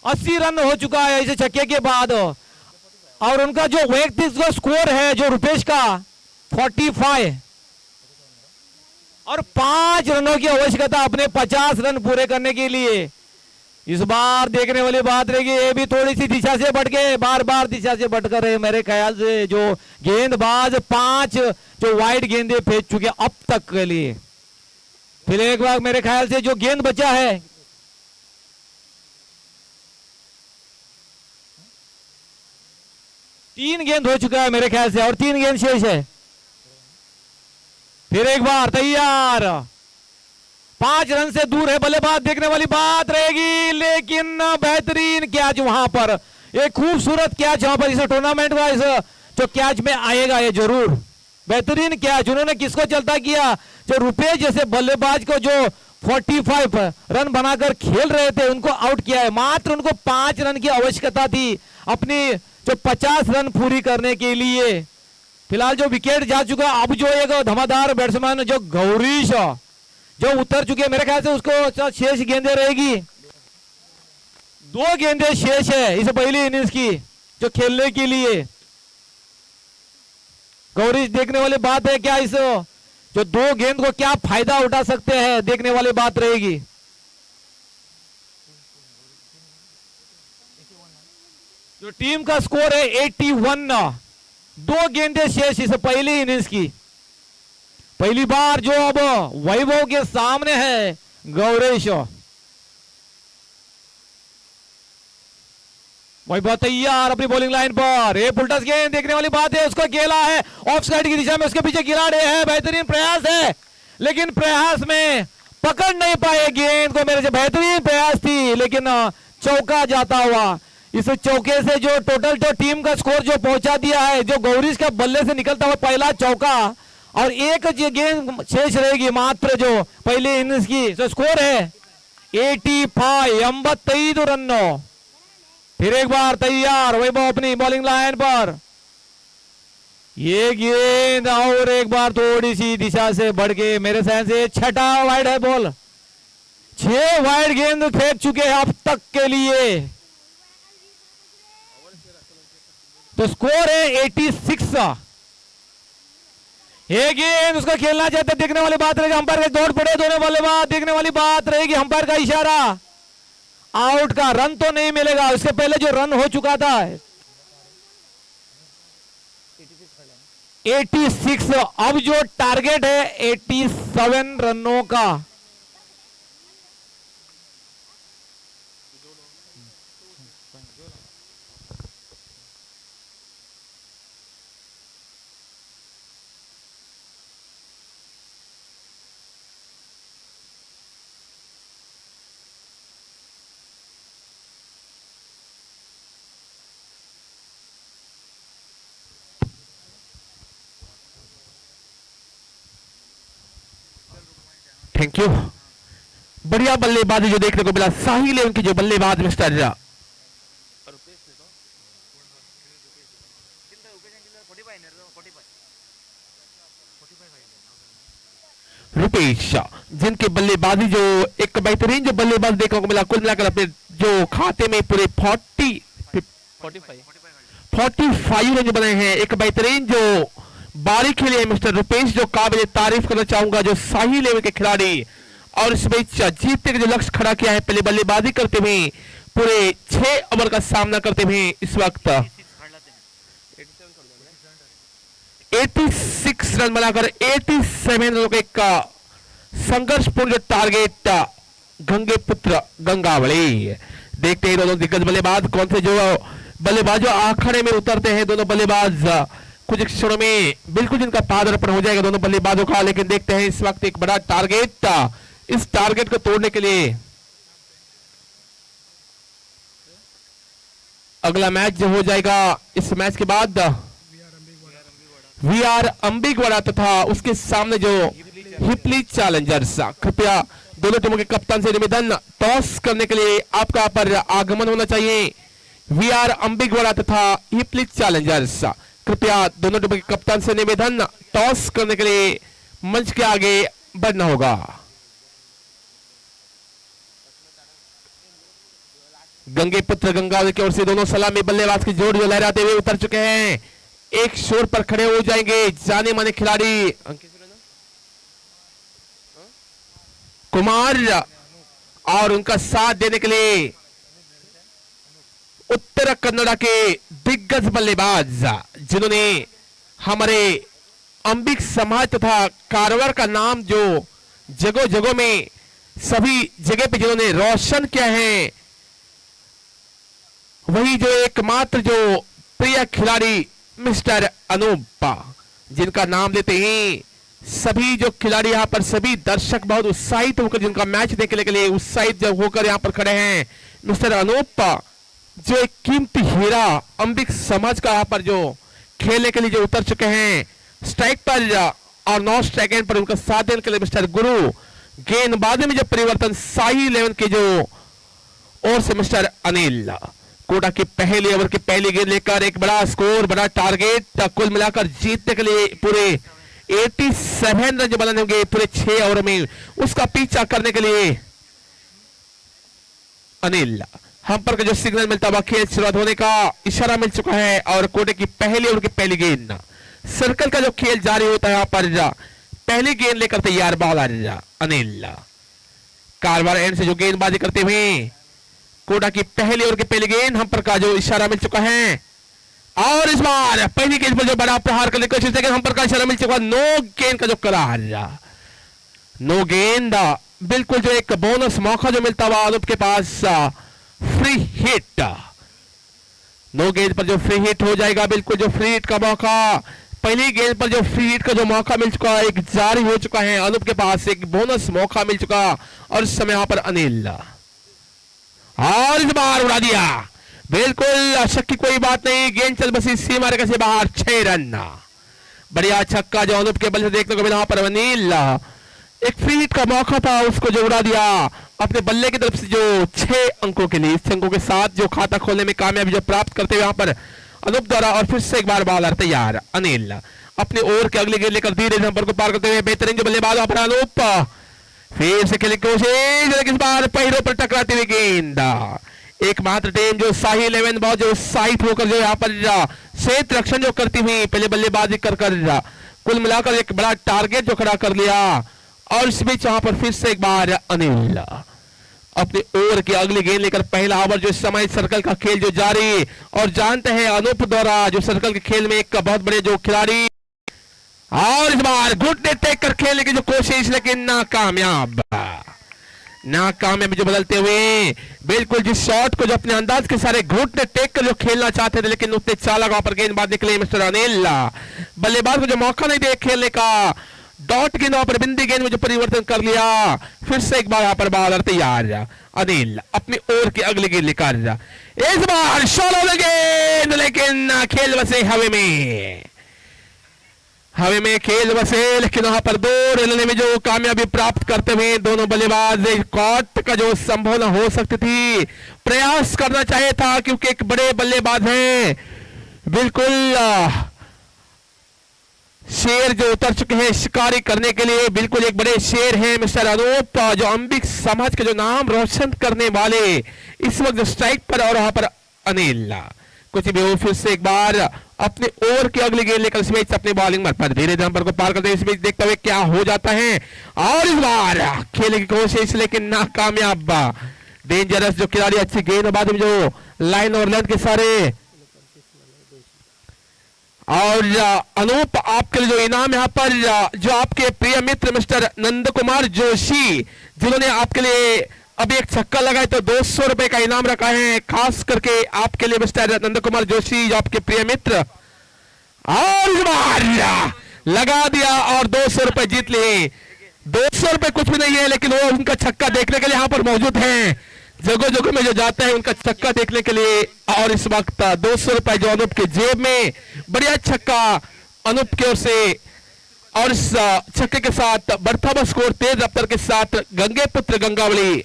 80 रन हो चुका है इस छक्के के बाद। और उनका जो व्यक्तिगत स्कोर है जो रुपेश का 45 और 5 रनों की आवश्यकता अपने 50 रन पूरे करने के लिए। इस बार देखने वाली बात रहेगी, ये भी थोड़ी सी दिशा से भटके, बार दिशा से भटकर रहे मेरे ख्याल से जो गेंदबाज 5 जो वाइड गेंदे फेंक चुके अब तक के लिए। फिर एक बार मेरे ख्याल से जो गेंद बचा है 3 गेंद हो चुका है मेरे ख्याल से और 3 गेंद शेष है। फिर एक बार तैयार, 5 रन से दूर है बल्लेबाज, देखने वाली बात रहेगी। लेकिन बेहतरीन कैच वहां पर, एक खूबसूरत कैच वहां पर, इस टूर्नामेंट का इस जो कैच में आएगा ये जरूर। बेहतरीन कैच उन्होंने किसको चलता किया, जो रुपेश जैसे बल्लेबाज को जो 45 रन बनाकर खेल रहे थे उनको आउट किया है। मात्र उनको 5 रन की आवश्यकता थी अपनी जो 50 रन पूरी करने के लिए। फिलहाल जो विकेट जा चुका, अब जो एक धमादार बैट्समैन जो गौरीश जो उतर चुके, मेरे ख्याल से उसको शेष गेंदे रहेगी, 2 गेंदे शेष है इस पहली इनिंग्स की जो खेलने के लिए। गौरीश देखने वाली बात है, क्या इस जो 2 गेंद को क्या फायदा उठा सकते हैं, देखने वाली बात रहेगी। जो टीम का स्कोर है 81, 2 गेंदे शेष इस पहली इनिंग्स की। पहली बार जो अब वैभव के सामने है गौरीश। वैभव तैयार अपनी बॉलिंग लाइन पर, ये पुलटस गेंद देखने वाली बात है, उसको खेला है ऑफ साइड की दिशा में, उसके पीछे खिलाड़ी है, बेहतरीन प्रयास है लेकिन प्रयास में पकड़ नहीं पाए गेंद को। मेरे से बेहतरीन प्रयास थी लेकिन चौका जाता हुआ। इस चौके से जो टोटल जो टीम का स्कोर जो पहुंचा दिया है, जो गौरीश का बल्ले से निकलता हुआ पहला चौका और एक गेंद शेष रहेगी मात्र जो पहले इनिंग्स की, तो स्कोर है 85, 85 रन। फिर एक बार तैयार वैभव अपनी बॉलिंग लाइन पर, ये गेंद और एक बार थोड़ी सी दिशा से बढ़ के, मेरे ख्याल से 6ठा वाइड है बॉल। 6 वाइड गेंद फेंक चुके हैं अब तक के लिए, तो स्कोर है 86। ये गेंद उसका खेलना चाहते, देखने वाली बात रहेगी, अंपायर के दौड़ पड़े दोनों बल्लेबाज, देखने वाली बात रहेगी, अंपायर का इशारा आउट का, रन तो नहीं मिलेगा, उससे पहले जो रन हो चुका था 86, अब जो टारगेट है 87 रनों का। Thank you. बढ़िया बल्लेबाजी जो देखने को मिला, साहिल उनकी जो बल्लेबाज मिस्टर रुपेश, जिनके बल्लेबाजी जो एक बेहतरीन जो बल्लेबाज देखने को मिला, कुल मिलाकर अपने जो खाते में पूरे 45 रन बने हैं। एक बेहतरीन जो बारी खेले हैं मिस्टर रुपेश, जो काबिल तारीफ करना चाहूंगा, जो शाही लेवल के खिलाड़ी, और इस मैच जीतने का जो लक्ष्य खड़ा किया है, पहले बल्लेबाजी करते हुए पूरे 6 ओवर का सामना करते हुए इस वक्त 86 रन बनाकर 87 रनों का संघर्षपूर्ण जो टारगेट गंगे पुत्र गंगावली। देखते हैं दोनों दिग्गज बल्लेबाज कौन से जो बल्लेबाज जो आखिर में उतरते हैं। दोनों बल्लेबाज कुछ क्षणों में बिल्कुल जिनका पादार्पण हो जाएगा दोनों बल्लेबाजों का, लेकिन देखते हैं इस वक्त एक बड़ा टारगेट, इस टारगेट को तोड़ने के लिए अगला मैच जो हो जाएगा इस मैच के बाद वीआर अंबिगवाड़ा तथा उसके सामने जो हिपली चैलेंजर्स। कृपया दोनों टीमों के कप्तान से निवेदन, टॉस करने के लिए आपका पर आगमन होना चाहिए। वीआर अंबिगवाड़ा तथा हिपली चैलेंजर्स, कृपया दोनों टीमों के कप्तान से निवेदन, टॉस करने के लिए मंच के आगे बढ़ना होगा। गंगे पुत्र गंगावली की ओर से दोनों सलामी बल्लेबाज की जोड़ जो लहराते हुए उतर चुके हैं, एक शोर पर खड़े हो जाएंगे जाने माने खिलाड़ी कुमार, और उनका साथ देने के लिए उत्तर कन्नड़ा के दिग्गज बल्लेबाज, जिन्होंने हमारे अंबिक समाज तथा कारवार का नाम जो जगह जगह में सभी जगह पे जिन्होंने रोशन किया है, वही जो एकमात्र जो प्रिय खिलाड़ी मिस्टर अनूप, जिनका नाम लेते ही सभी जो खिलाड़ी यहाँ पर सभी दर्शक बहुत उत्साहित होकर जिनका मैच देखने के लिए उत्साहित जब होकर यहाँ पर खड़े हैं। मिस्टर अनूप जो एक कीमती हीरा अंबिक समाज का यहाँ पर जो खेलने के लिए जो उतर चुके हैं, स्ट्राइक पर और नॉन स्ट्राइक एंड पर उनका साथ देने के लिए मिस्टर गुरु, गेंदबाजी में जो परिवर्तन शाही 11 के जो ओर से मिस्टर अनिल, कोटा की पहली ओवर की पहली गेंद लेकर एक बड़ा स्कोर, बड़ा टारगेट कुल मिलाकर जीतने के लिए पूरे 87 रन जो बनाने होंगे पूरे 6 ओवर में, उसका पीछा करने के लिए अनिल हम पर का जो सिग्नल मिलता हुआ खेल शुरुआत होने का इशारा मिल चुका है, और कोटे की पहली ओवर की पहली गेंद सर्कल का जो खेल जारी होता है यहाँ पर पहली गेंद लेकर तैयार बॉलर अनिल, कारवार एंड से जो गेंदबाजी करते हुए कोटा की पहली ओवर की पहली गेंद हम पर का जो इशारा मिल चुका है, और इस बार पहली गेंद पर जो बड़ा प्रहार करने की कोशिश है हम पर का इशारा मिल चुका, नो गेंद का जो करार, नो गेंद, बिल्कुल जो एक बोनस मौका जो मिलता हुआ अनूप के पास, फ्री हिट, नो गेंद पर जो फ्री हिट हो जाएगा, बिल्कुल जो फ्री हिट का मौका, पहली गेंद पर जो फ्री हिट का जो मौका मिल चुका है एक जारी हो चुका है अनूप के पास, एक बोनस मौका मिल चुका, और इस समय यहां पर अनिल, और इस बार उड़ा दिया, बिल्कुल शक की कोई बात नहीं, गेंद चल बसी सीमा रेखा से बाहर, 6 रन, बढ़िया छक्का जो अनूप के बल से देखने को मिला। पर अनिल एक फ्री हिट का मौका था, उसको जो उड़ा दिया अपने बल्ले की तरफ से जो 6 अंकों के लिए, 6 अंकों के साथ जो खाता खोलने में कामयाबी जो प्राप्त करते हुए यहाँ पर अनूप द्वारा, और फिर से एक बार बॉलर तैयार अनिल अपने ओवर के अगले गेंद लेकर धीरे नंबर को पार करते हुए बेहतरीन जो बल्लेबाज यहाँ पर अनूप फिर से खेलने की कोशिश, इस बार पहिरों पर टकराती हुई गेंद, एकमात्र टीम जो शाही 11 बहुत जो उत्साहित होकर जो यहाँ पर क्षेत्र रक्षण जो करती हुई पहले बल्लेबाजी कर कुल मिलाकर एक बड़ा टारगेट जो खड़ा कर लिया। और इस बीच यहां पर फिर से एक बार अनिल अपने ओवर की अगली गेंद लेकर पहला ओवर जो इस समय सर्कल का खेल जो जारी। और जानते हैं अनूप द्वारा जो सर्कल के खेल में एक बहुत बड़े जो खिलाड़ी, और इस बार घुटने टेक कर खेलने की जो कोशिश, लेकिन नाकामयाब जो बदलते हुए बिल्कुल जिस शॉट को जो अपने अंदाज के सारे घुटने टेक कर जो खेलना चाहते थे, लेकिन उतने चालाक वहां पर गेंदबाज निकले मिस्टर अनिल। बल्लेबाज को जो मौका नहीं दे खेलने का, डॉट गेंद पर बिंदी गेंद में जो परिवर्तन कर लिया। फिर से एक बार यहां पर बॉलर तैयार अनिल अपनी ओवर की अगली गेंद लेकर इस बार शॉलो गेंद, लेकिन खेल बसे हवे में खेल बसे, लेकिन वहां पर 2 रन में जो कामयाबी प्राप्त करते हुए दोनों बल्लेबाज कॉट का जो संभावना हो सकती थी, प्रयास करना चाहिए था, क्योंकि एक बड़े बल्लेबाज हैं। बिल्कुल शेर जो उतर चुके हैं शिकारी करने के लिए, बिल्कुल एक बड़े शेर हैं मिस्टर अनूप, जो अंबिक समाज के जो नाम रोशन करने वाले इस वक्त स्ट्राइक पर। और वहां पर अनिल कुछ भी हो, फिर से एक बार अपने ओवर की अगली गेंद लेकर इस मैच अपने बॉलिंग पर धीरे धीरे नंबर को पार करते इस मैच देखते हुए क्या हो जाता है। और इस बार खेलने की कोशिश, लेकिन नाकामयाब। डेंजरस जो खिलाड़ी, अच्छी गेंदबाजी में जो लाइन और लेंथ के सारे। और अनूप आपके लिए जो इनाम यहाँ पर जो आपके प्रिय मित्र मिस्टर नंद कुमार जोशी, जिन्होंने आपके लिए अभी एक छक्का लगाए तो 200 रुपए का इनाम रखा है, खास करके आपके लिए मिस्टर नंद कुमार जोशी, जो आपके प्रिय मित्र। और इस बार लगा दिया और 200 रुपए जीत लिए। 200 रुपए कुछ भी नहीं है, लेकिन वो उनका छक्का देखने के लिए यहाँ पर मौजूद हैं। जगह जगह में जो जाता है उनका छक्का देखने के लिए। और इस वक्त 200 रुपए जो अनूप के जेब में, बढ़िया छक्का अनूप की ओर से। और इस छक्के के साथ बढ़ता हुआ स्कोर तेज रफ्तार के साथ गंगे पुत्र गंगावली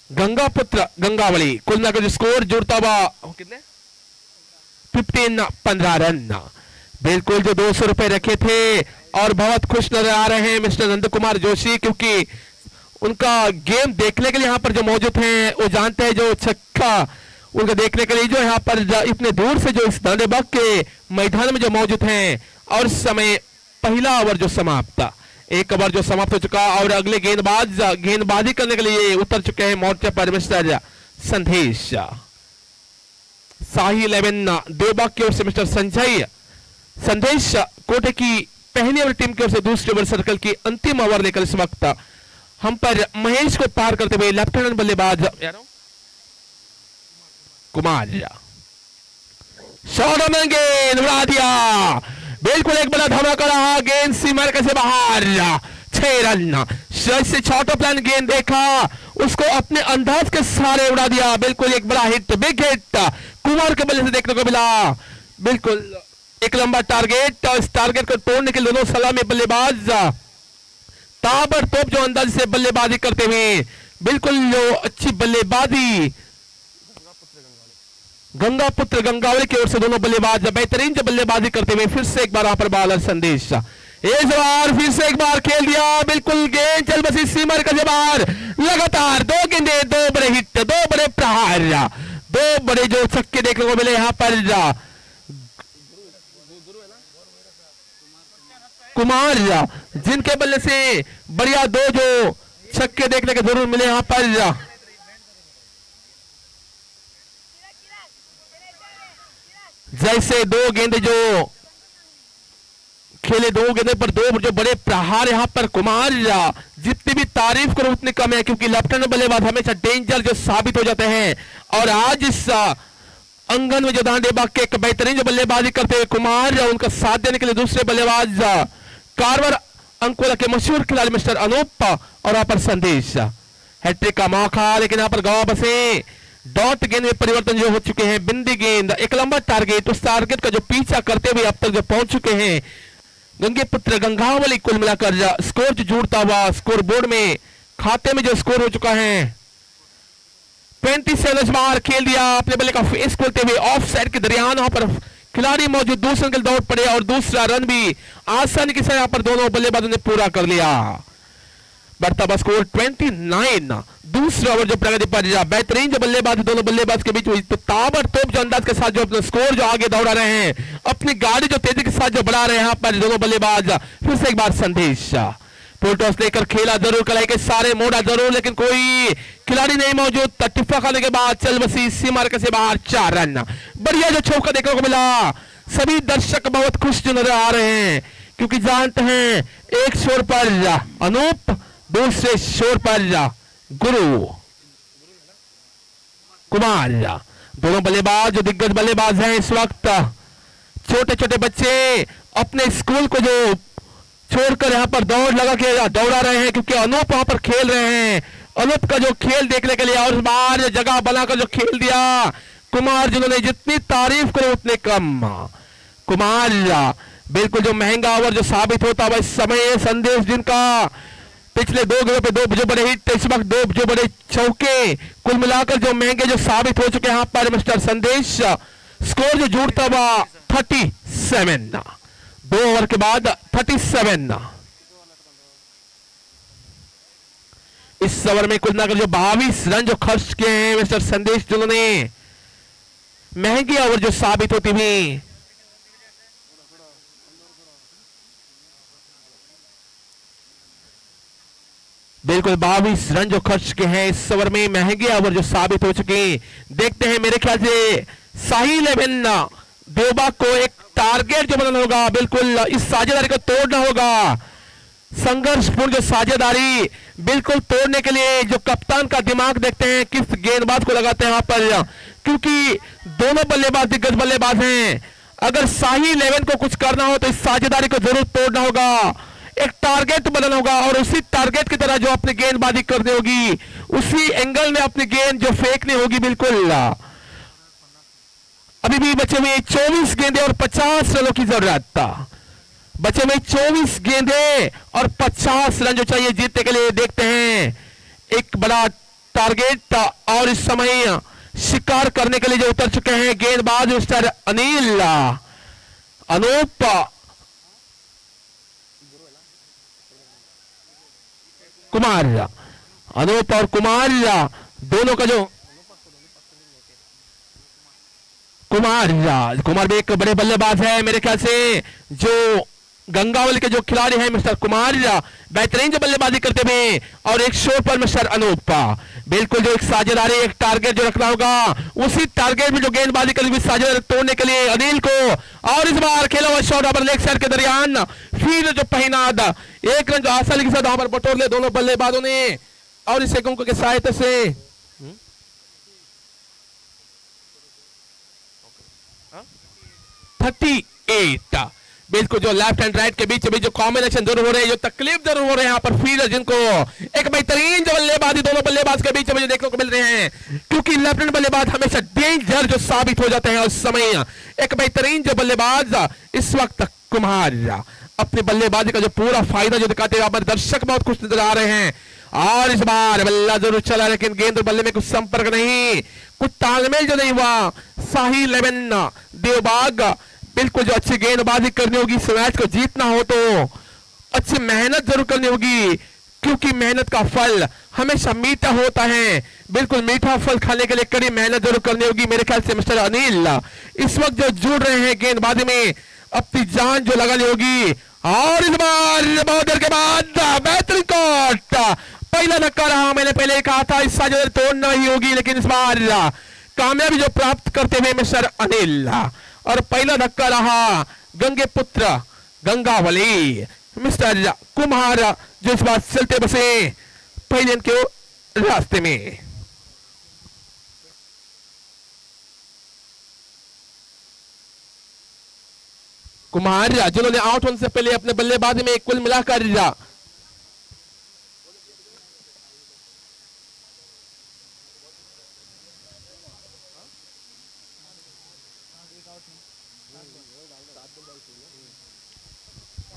गंगा पुत्र गंगावली कुल मिलाकर जो स्कोर जुड़ता हुआ कितने 15 रन। बिल्कुल जो 200 रुपए रखे थे और बहुत खुश नजर आ रहे हैं मिस्टर नंद कुमार जोशी, क्योंकि उनका गेम देखने के लिए यहाँ पर जो मौजूद हैं वो जानते हैं जो छक्का उनका देखने के लिए जो यहाँ पर इतने दूर से जो इस दानेबाग के मैदान में जो मौजूद हैं। और इस समय पहला ओवर जो समाप्त, एक ओवर जो समाप्त हो चुका और अगले गेंदबाजी करने के लिए उतर चुके हैं मोर्चे पर मिस्टर संदेश। शाही 11 देवबाग की ओर से मिस्टर संजय संदेश कोटे की पहली ओवर टीम की ओर से दूसरी ओवर सर्कल की अंतिम ओवर लेकर इस वक्त हम पर महेश को पार करते हुए लेफ्टिनेंट बल्लेबाज कुमार शॉट में गेंद उड़ा दिया। बिल्कुल एक बड़ा धमाका रहा, गेंद सीमा से बाहर 6 रन। से छोटा प्लान गेंद देखा, उसको अपने अंदाज के सारे उड़ा दिया। बिल्कुल एक बड़ा हिट, बिग हिट कुमार के बल्ले से देखने को मिला। बिल्कुल एक लंबा टारगेट और इस टारगेट को तोड़ने के लिए दोनों सलामी बल्लेबाज ताबड़तोड़ जो अंदाज से बल्लेबाजी करते हुए, बिल्कुल जो अच्छी बल्लेबाजी गंगा पुत्र गंगावली की ओर से दोनों बल्लेबाज बेहतरीन जो बल्लेबाजी करते हुए फिर से एक बार यहां पर बॉलर संदेश इस बार फिर से एक बार खेल दिया। बिल्कुल गेंद चल बसी सीमर का बाहर, लगातार 2 गेंदे, 2 बड़े हिट, 2 बड़े प्रहार, 2 बड़े जो छक्के देखने को मिले यहां पर कुमार, जिनके बल्ले से बढ़िया 2 जो छक्के देखने के जरूर मिले यहां पर। जैसे 2 गेंदे जो खेले, 2 गेंदे पर 2 जो बड़े प्रहार यहां पर कुमार, जितनी भी तारीफ करो उतनी कम है, क्योंकि लेफ्टिनेंट बल्लेबाज हमेशा डेंजर जो साबित हो जाते हैं। और आज इस अंगन में जो दांडेबाग के एक बेहतरीन जो बल्लेबाजी करते हुए कुमार, उनका साथ देने के लिए दूसरे बल्लेबाज कारवर अंकोला के मशहूर खिलाड़ी मिस्टर अनूप और यहां पर संदेश। हैट्रिक का मौका, लेकिन यहां पर गवा बसे। डॉट गेंद में परिवर्तन जो हो चुके हैं, बिंदी गेंद, एक लंबा टारगेट, उस टारगेट का जो पीछा करते हुए अब तक जो पहुंच चुके हैं गंगे पुत्र गंगावली। कुल मिलाकर स्कोर जो जुड़ता हुआ स्कोर बोर्ड में खाते में जो स्कोर हो चुका है 27 रन बाहर खेल दिया। अपने बल्ले का फेस खोलते हुए ऑफ साइड के दरमियान वहां पर खिलाड़ी मौजूद, दूसरे अंकल दौड़ पड़े और दूसरा रन भी आसानी के साथ यहां पर दोनों बल्लेबाजों ने पूरा कर लिया। बढ़ता हुआ स्कोर 29। दूसरा ओवर जो प्रगति पर बेहतरीन जो बल्लेबाज दोनों बल्लेबाज के बीच हुई, तो ताबड़तोड़ जो अंदाज के साथ जो अपना स्कोर जो आगे दौड़ा रहे हैं, अपनी गाड़ी जो तेजी के साथ जो बढ़ा रहे हैं यहाँ पर दोनों बल्लेबाज। फिर से एक बार संदेश, फुल टॉस लेकर खेला जरूर, कलाई के सारे मोड़ा जरूर, लेकिन कोई खिलाड़ी नहीं मौजूद। टिप्पा खाने के बाद चल बसी सीमा से बाहर 4 रन। बढ़िया जो चौका देखने को मिला, सभी दर्शक बहुत खुश जो नजर आ रहे हैं, क्योंकि जानते हैं एक छोर पर अनूप, दूसरे छोर पर गुरु कुमार, दोनों बल्लेबाज जो दिग्गज बल्लेबाज हैं इस वक्त। छोटे छोटे बच्चे अपने स्कूल को जो छोड़कर यहाँ पर दौड़ लगा के दौड़ा रहे हैं, क्योंकि अनूप वहां पर खेल रहे हैं। अनूप का जो खेल देखने के लिए और इस बार जगह बनाकर जो खेल दिया कुमार, जिन्होंने जितनी तारीफ करे उतने कम। कुमार बिल्कुल जो महंगा ओवर जो साबित होता है इस समय, संदेश जिनका पिछले 2 गेंदों पे 2 जो बड़े हिट, इस वक्त 2 जो बड़े चौके, कुल मिलाकर जो महंगे जो साबित हो चुके हैं यहाँ पर मिस्टर संदेश। स्कोर जो जुड़ता हुआ 37, 2 ओवर के बाद 37। इस ओवर में कुल मिलाकर जो 22 रन जो खर्च किए हैं मिस्टर संदेश, जिन्होंने महंगे ओवर जो साबित होती हुई। बिल्कुल 22 रन जो खर्च के हैं इस ओवर में, महंगे ओवर जो साबित हो चुके। देखते हैं, मेरे ख्याल से साहिल 11 देवबाग को एक टारगेट जो बनाना होगा, बिल्कुल इस साझेदारी को तोड़ना होगा। संघर्षपूर्ण जो साझेदारी बिल्कुल तोड़ने के लिए जो कप्तान का दिमाग देखते हैं, किस गेंदबाज को लगाते हैं यहाँ पर, क्योंकि दोनों बल्लेबाज दिग्गज बल्लेबाज हैं। अगर साहिल 11 को कुछ करना हो तो इस साझेदारी को जरूर तोड़ना होगा, एक टारगेट बनाना होगा, और उसी टारगेट की तरह जो अपनी गेंदबाजी करनी होगी, उसी एंगल में अपनी गेंद जो फेंकनी होगी। बिल्कुल अभी भी बचे हुए 24 गेंदे और 50 रनों की जरूरत। बचे हुए 24 गेंदे और 50 रन जो चाहिए जीतने के लिए। देखते हैं एक बड़ा टारगेट, और इस समय शिकार करने के लिए जो उतर चुके हैं गेंदबाज मिस्टर अनिल, अनूप, कुमार। अनूप और कुमार दोनों का जो कुमार भी एक बड़े बल्लेबाज है मेरे ख्याल से। जो गंगावली के जो खिलाड़ी हैं मिस्टर कुमार, बेहतरीन जो बल्लेबाजी करते हुए, और एक शोर पर मिस्टर अनूप। बिल्कुल जो एक साझेदारी, एक टारगेट जो रखना होगा, उसी टारगेट में जो गेंदबाजी करी हुई साझेदारी तोड़ने के लिए अनिल को। और इस बार खेला हुआ शॉट पर लेग साइड के दरमियान, फिर जो पहिनाद 1 रन जो आसानी के साथ वहां पर बटोर ले दोनों बल्लेबाजों ने, और इस अंकों की सहायता से 38। बिल्कुल जो लेफ्ट एंड राइट के बीच जो कॉम्बिनेशन जरूर हो रहे हैं, जो तकलीफ जरूर हो रहे हैं यहाँ पर फील्डर, जिनको एक बेहतरीन जो बल्लेबाजी दोनों बल्लेबाज के बीच में जो देखने को मिल रहे हैं, क्योंकि लेफ्ट हैंड बल्लेबाज हमेशा डेंजर जो साबित हो जाते हैं उस समय। एक बेहतरीन जो बल्लेबाज इस वक्त कुमार अपनी बल्लेबाजी का जो पूरा फायदा जो दिखाते हुए दर्शक बहुत खुश नजर आ रहे हैं। और इस बार बल्ला जरूर चला, लेकिन गेंद और बल्ले में कुछ संपर्क नहीं, कुछ तालमेल जो नहीं हुआ। साहिल 11 देवबाग, बिल्कुल जो अच्छी गेंदबाजी करनी होगी, इस मैच को जीतना हो तो अच्छी मेहनत जरूर करनी होगी, क्योंकि मेहनत का फल हमेशा मीठा होता है। बिल्कुल मीठा फल खाने के लिए कड़ी मेहनत जरूर करनी होगी। मेरे ख्याल से मिस्टर अनिल इस वक्त जो जुड़ रहे हैं गेंदबाजी में, अपनी जान जो लगानी होगी। और इस बार बहुत देर के बाद बेहतरीन कॉट, पहला धक्का रहा, मैंने पहले कहा था इस साझेदारी तोड़ना ही होगी, लेकिन इस बार कामयाबी जो प्राप्त करते हुए मिस्टर अनिल। और पहला धक्का रहा गंगे पुत्र गंगावली मिस्टर कुमार, जो इस बार चलते बसे पहले के रास्ते में। कुमार जिन्होंने आउट होने से पहले अपने बल्लेबाजी में कुल मिलाकर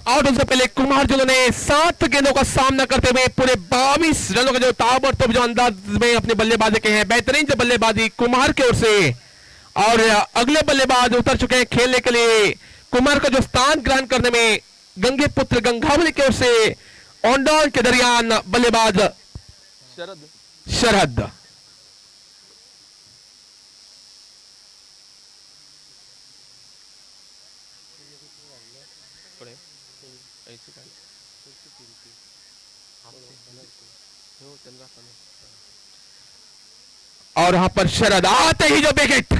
आउट होने से पहले कुमार जिन्होंने 7 गेंदों का सामना करते हुए पूरे 22 रनों का जो ताबड़तोड़ जो अंदाज में अपनी बल्लेबाजी के हैं, बेहतरीन जो बल्लेबाजी कुमार की ओर से। और अगले बल्लेबाज उतर चुके हैं खेलने के लिए, कुमार का जो स्थान ग्रहण करने में गंगे पुत्र गंगावली की ओर से ऑन डाउन के दरमियान बल्लेबाज शरद। और यहां पर शरद आते ही जो विकेट,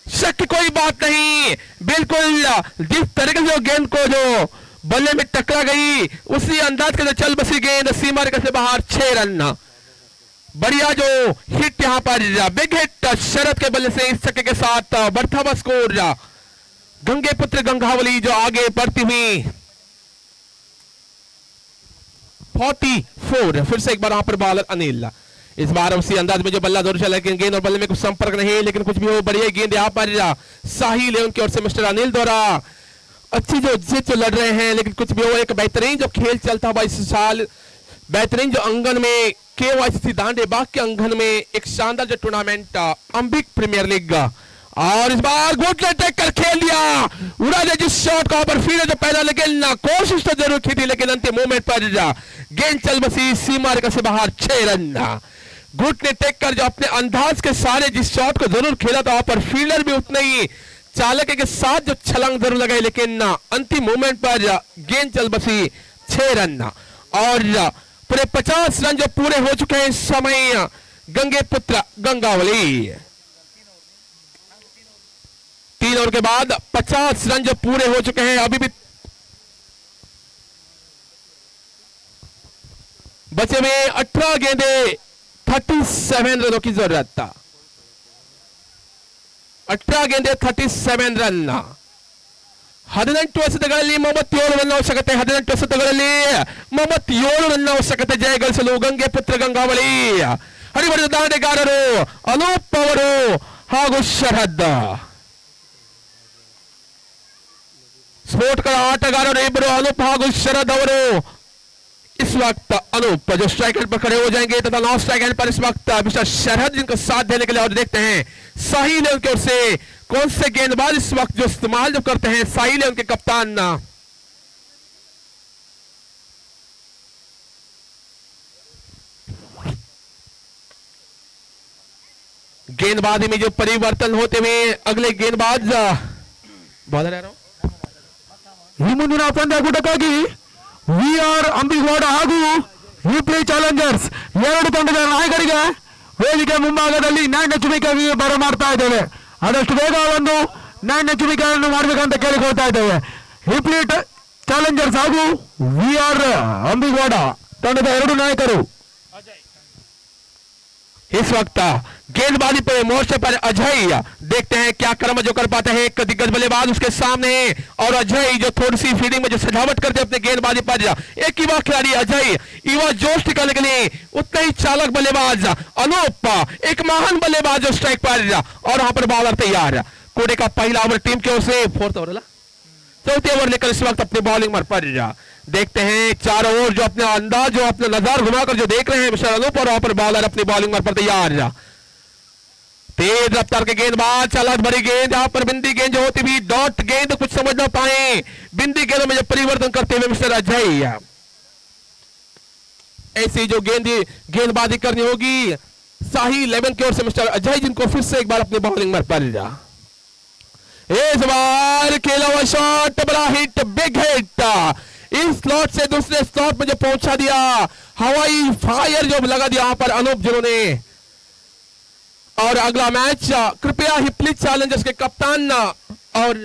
शक की कोई बात नहीं, बिल्कुल जिस तरीके से गेंद को जो बल्ले में टकरा गई उसी अंदाज के चल बसी गेंद सीमा रेखा से बाहर। 6 रन, बढ़िया जो हिट यहां पर, बिग हिट शरद के बल्ले से इस छक्के के साथ बढ़ता हुआ स्कोर गंगे पुत्र गंगावली जो आगे बढ़ती हुई 44। फिर से एक बार यहां पर बॉलर अनिल, इस बार उसी अंदाज में जो बल्ला दौड़ चला, लेकिन गेंद और बल्ले में कुछ संपर्क नहीं, लेकिन कुछ भी हो, बढ़िया गेंद यहाँ पर साहिल है उनकी ओर से मिस्टर अनिल द्वारा। अच्छी जो जिद लड़ रहे हैं, लेकिन कुछ भी हो, एक बेहतरीन जो खेल चलता हुआ इस साल, बेहतरीन जो अंगन में KYC दांडे बाग के अंगन में एक शानदार जो टूर्नामेंट अंबिक प्रीमियर लीग, और इस बार गुड टेक कर खेल दिया, उड़ा दिया जिस शॉट का पर फील्ड जो पैदा, लेकिन कोशिश तो जरूर की थी, लेकिन अंतिम मोमेंट पर गेंद चल बसी सीमा रेखा से बाहर। 6 रन, गुट ने टेक कर जो अपने अंदाज के सारे जिस शॉट को जरूर खेला था, वहां पर फील्डर भी उतने ही चालक के साथ जो छलांग जरूर लगाई, लेकिन अंतिम मोमेंट पर गेंद चल बसी। 6 रन, और पूरे 50 रन जो पूरे हो चुके हैं इस समय गंगे पुत्र गंगावली। 3 ओवर के बाद 50 रन जो पूरे हो चुके हैं, अभी भी बचे हुए 18 गेंदे, 37 रनों की जरूरत था। 18 गेंदे 37 रन, 18 ಎಸೆತಗಳಲ್ಲಿ 37 ರನ್ ಅವಶ್ಯಕತೆ, 18 ಎಸೆತಗಳಲ್ಲಿ 37 ರನ್ ಅವಶ್ಯಕತೆ ಜಯಗಳಿಸಲು ಗಂಗೆ ಪುತ್ರ ಗಂಗಾವಳಿ ಹರಿಬಡಿದ ದಾಂಡೆಗಾರರು ಅನೂಪ್ ಅವರು ಹಾಗೂ ಶರದ್, ಸ್ಫೋಟಕರ ಆಟಗಾರರು ಇಬ್ಬರು ಅನೂಪ್ ಹಾಗೂ ಶರದ್ ಅವರು इस वक्त अनूप जो स्ट्राइक एंड पर खड़े हो जाएंगे, तथा नॉन स्ट्राइक एंड पर इस वक्त मिस्टर शरद जिनको साथ देने के लिए, और देखते हैं साहिल है उनकी ओर से कौन से गेंदबाज इस वक्त जो इस्तेमाल जो करते हैं। साहिल है उनके कप्तान, गेंदबाजी में जो परिवर्तन होते हुए अगले गेंदबाज बॉलर ಈ ಮುಂದಿನ ಪಂದ್ಯಾಕೂಟಕ್ಕಾಗಿ ವಿಆರ್ ಅಂಬಿಗೌಡ ಹಾಗೂ ಯುಪಿ ಚಾಲೆಂಜರ್ಸ್ ಎರಡು ತಂಡದ ನಾಯಕರಿಗೆ ವೇದಿಕೆ ಮುಂಭಾಗದಲ್ಲಿ ನ್ಯಾಯ ಚುಮಿಕೆ ಬರಮಾಡ್ತಾ ಇದ್ದೇವೆ. ಆದಷ್ಟು ಬೇಗ ಒಂದು ನ್ಯಾಯ ಚುಮಿಕೆಯನ್ನು ಮಾಡಬೇಕಂತ ಕೇಳಿಕೊಳ್ತಾ ಇದ್ದೇವೆ. ಯುಪಿ ಚಾಲೆಂಜರ್ಸ್ ಹಾಗೂ ವಿಆರ್ ಅಂಬಿಗೌಡ ತಂಡದ ಎರಡು ನಾಯಕರು इस वक्त गेंदबाजी पे मोर्चे पर अजय, देखते हैं क्या कर्म जो कर पाते हैं एक दिग्गज बल्लेबाज उसके सामने, और अजय जो थोड़ी सी फील्डिंग में जो सजावट करते हैं अपने गेंदबाजी पर, एक युवा खिलाड़ी अजय, युवा जोश निकालने के लिए उतना ही चालक बल्लेबाज अनूप, एक महान बल्लेबाज जो स्ट्राइक पर, और वहां पर बॉलर तैयार। कोडे का पहला ओवर टीम की ओर से, 4th ओवर चौथे ओवर लेकर इस वक्त अपनी बॉलिंग पर देखते हैं चारों ओर जो अपने अंदाज जो अपने नजर घुमाकर जो देख रहे हैं मिस्टर अनूप, और वहां पर बॉलर अपनी बॉलिंग पर तैयार। तेज रफ्तार के गेंदबाज, चालाक भरी गेंद, यहां पर बिंदी गेंद जो होती हुई डॉट गेंद, कुछ समझ ना पाए, बिंदी गेंदों में जो परिवर्तन करते हुए मिस्टर अजय, ऐसी जो गेंदबाजी करनी होगी शाही 11 की ओर से मिस्टर अजय, जिनको फिर से एक बार अपनी बॉलिंग पर इस बार खेला हुआ शॉट, बड़ा हिट, बिग हिट, इस स्लॉट से दूसरे स्लॉट में जो पहुंचा दिया, हवाई फायर जो लगा दिया वहां पर अनूप जिन्होंने। और अगला मैच कृपया हिप्लिच चैलेंजर्स के कप्तान और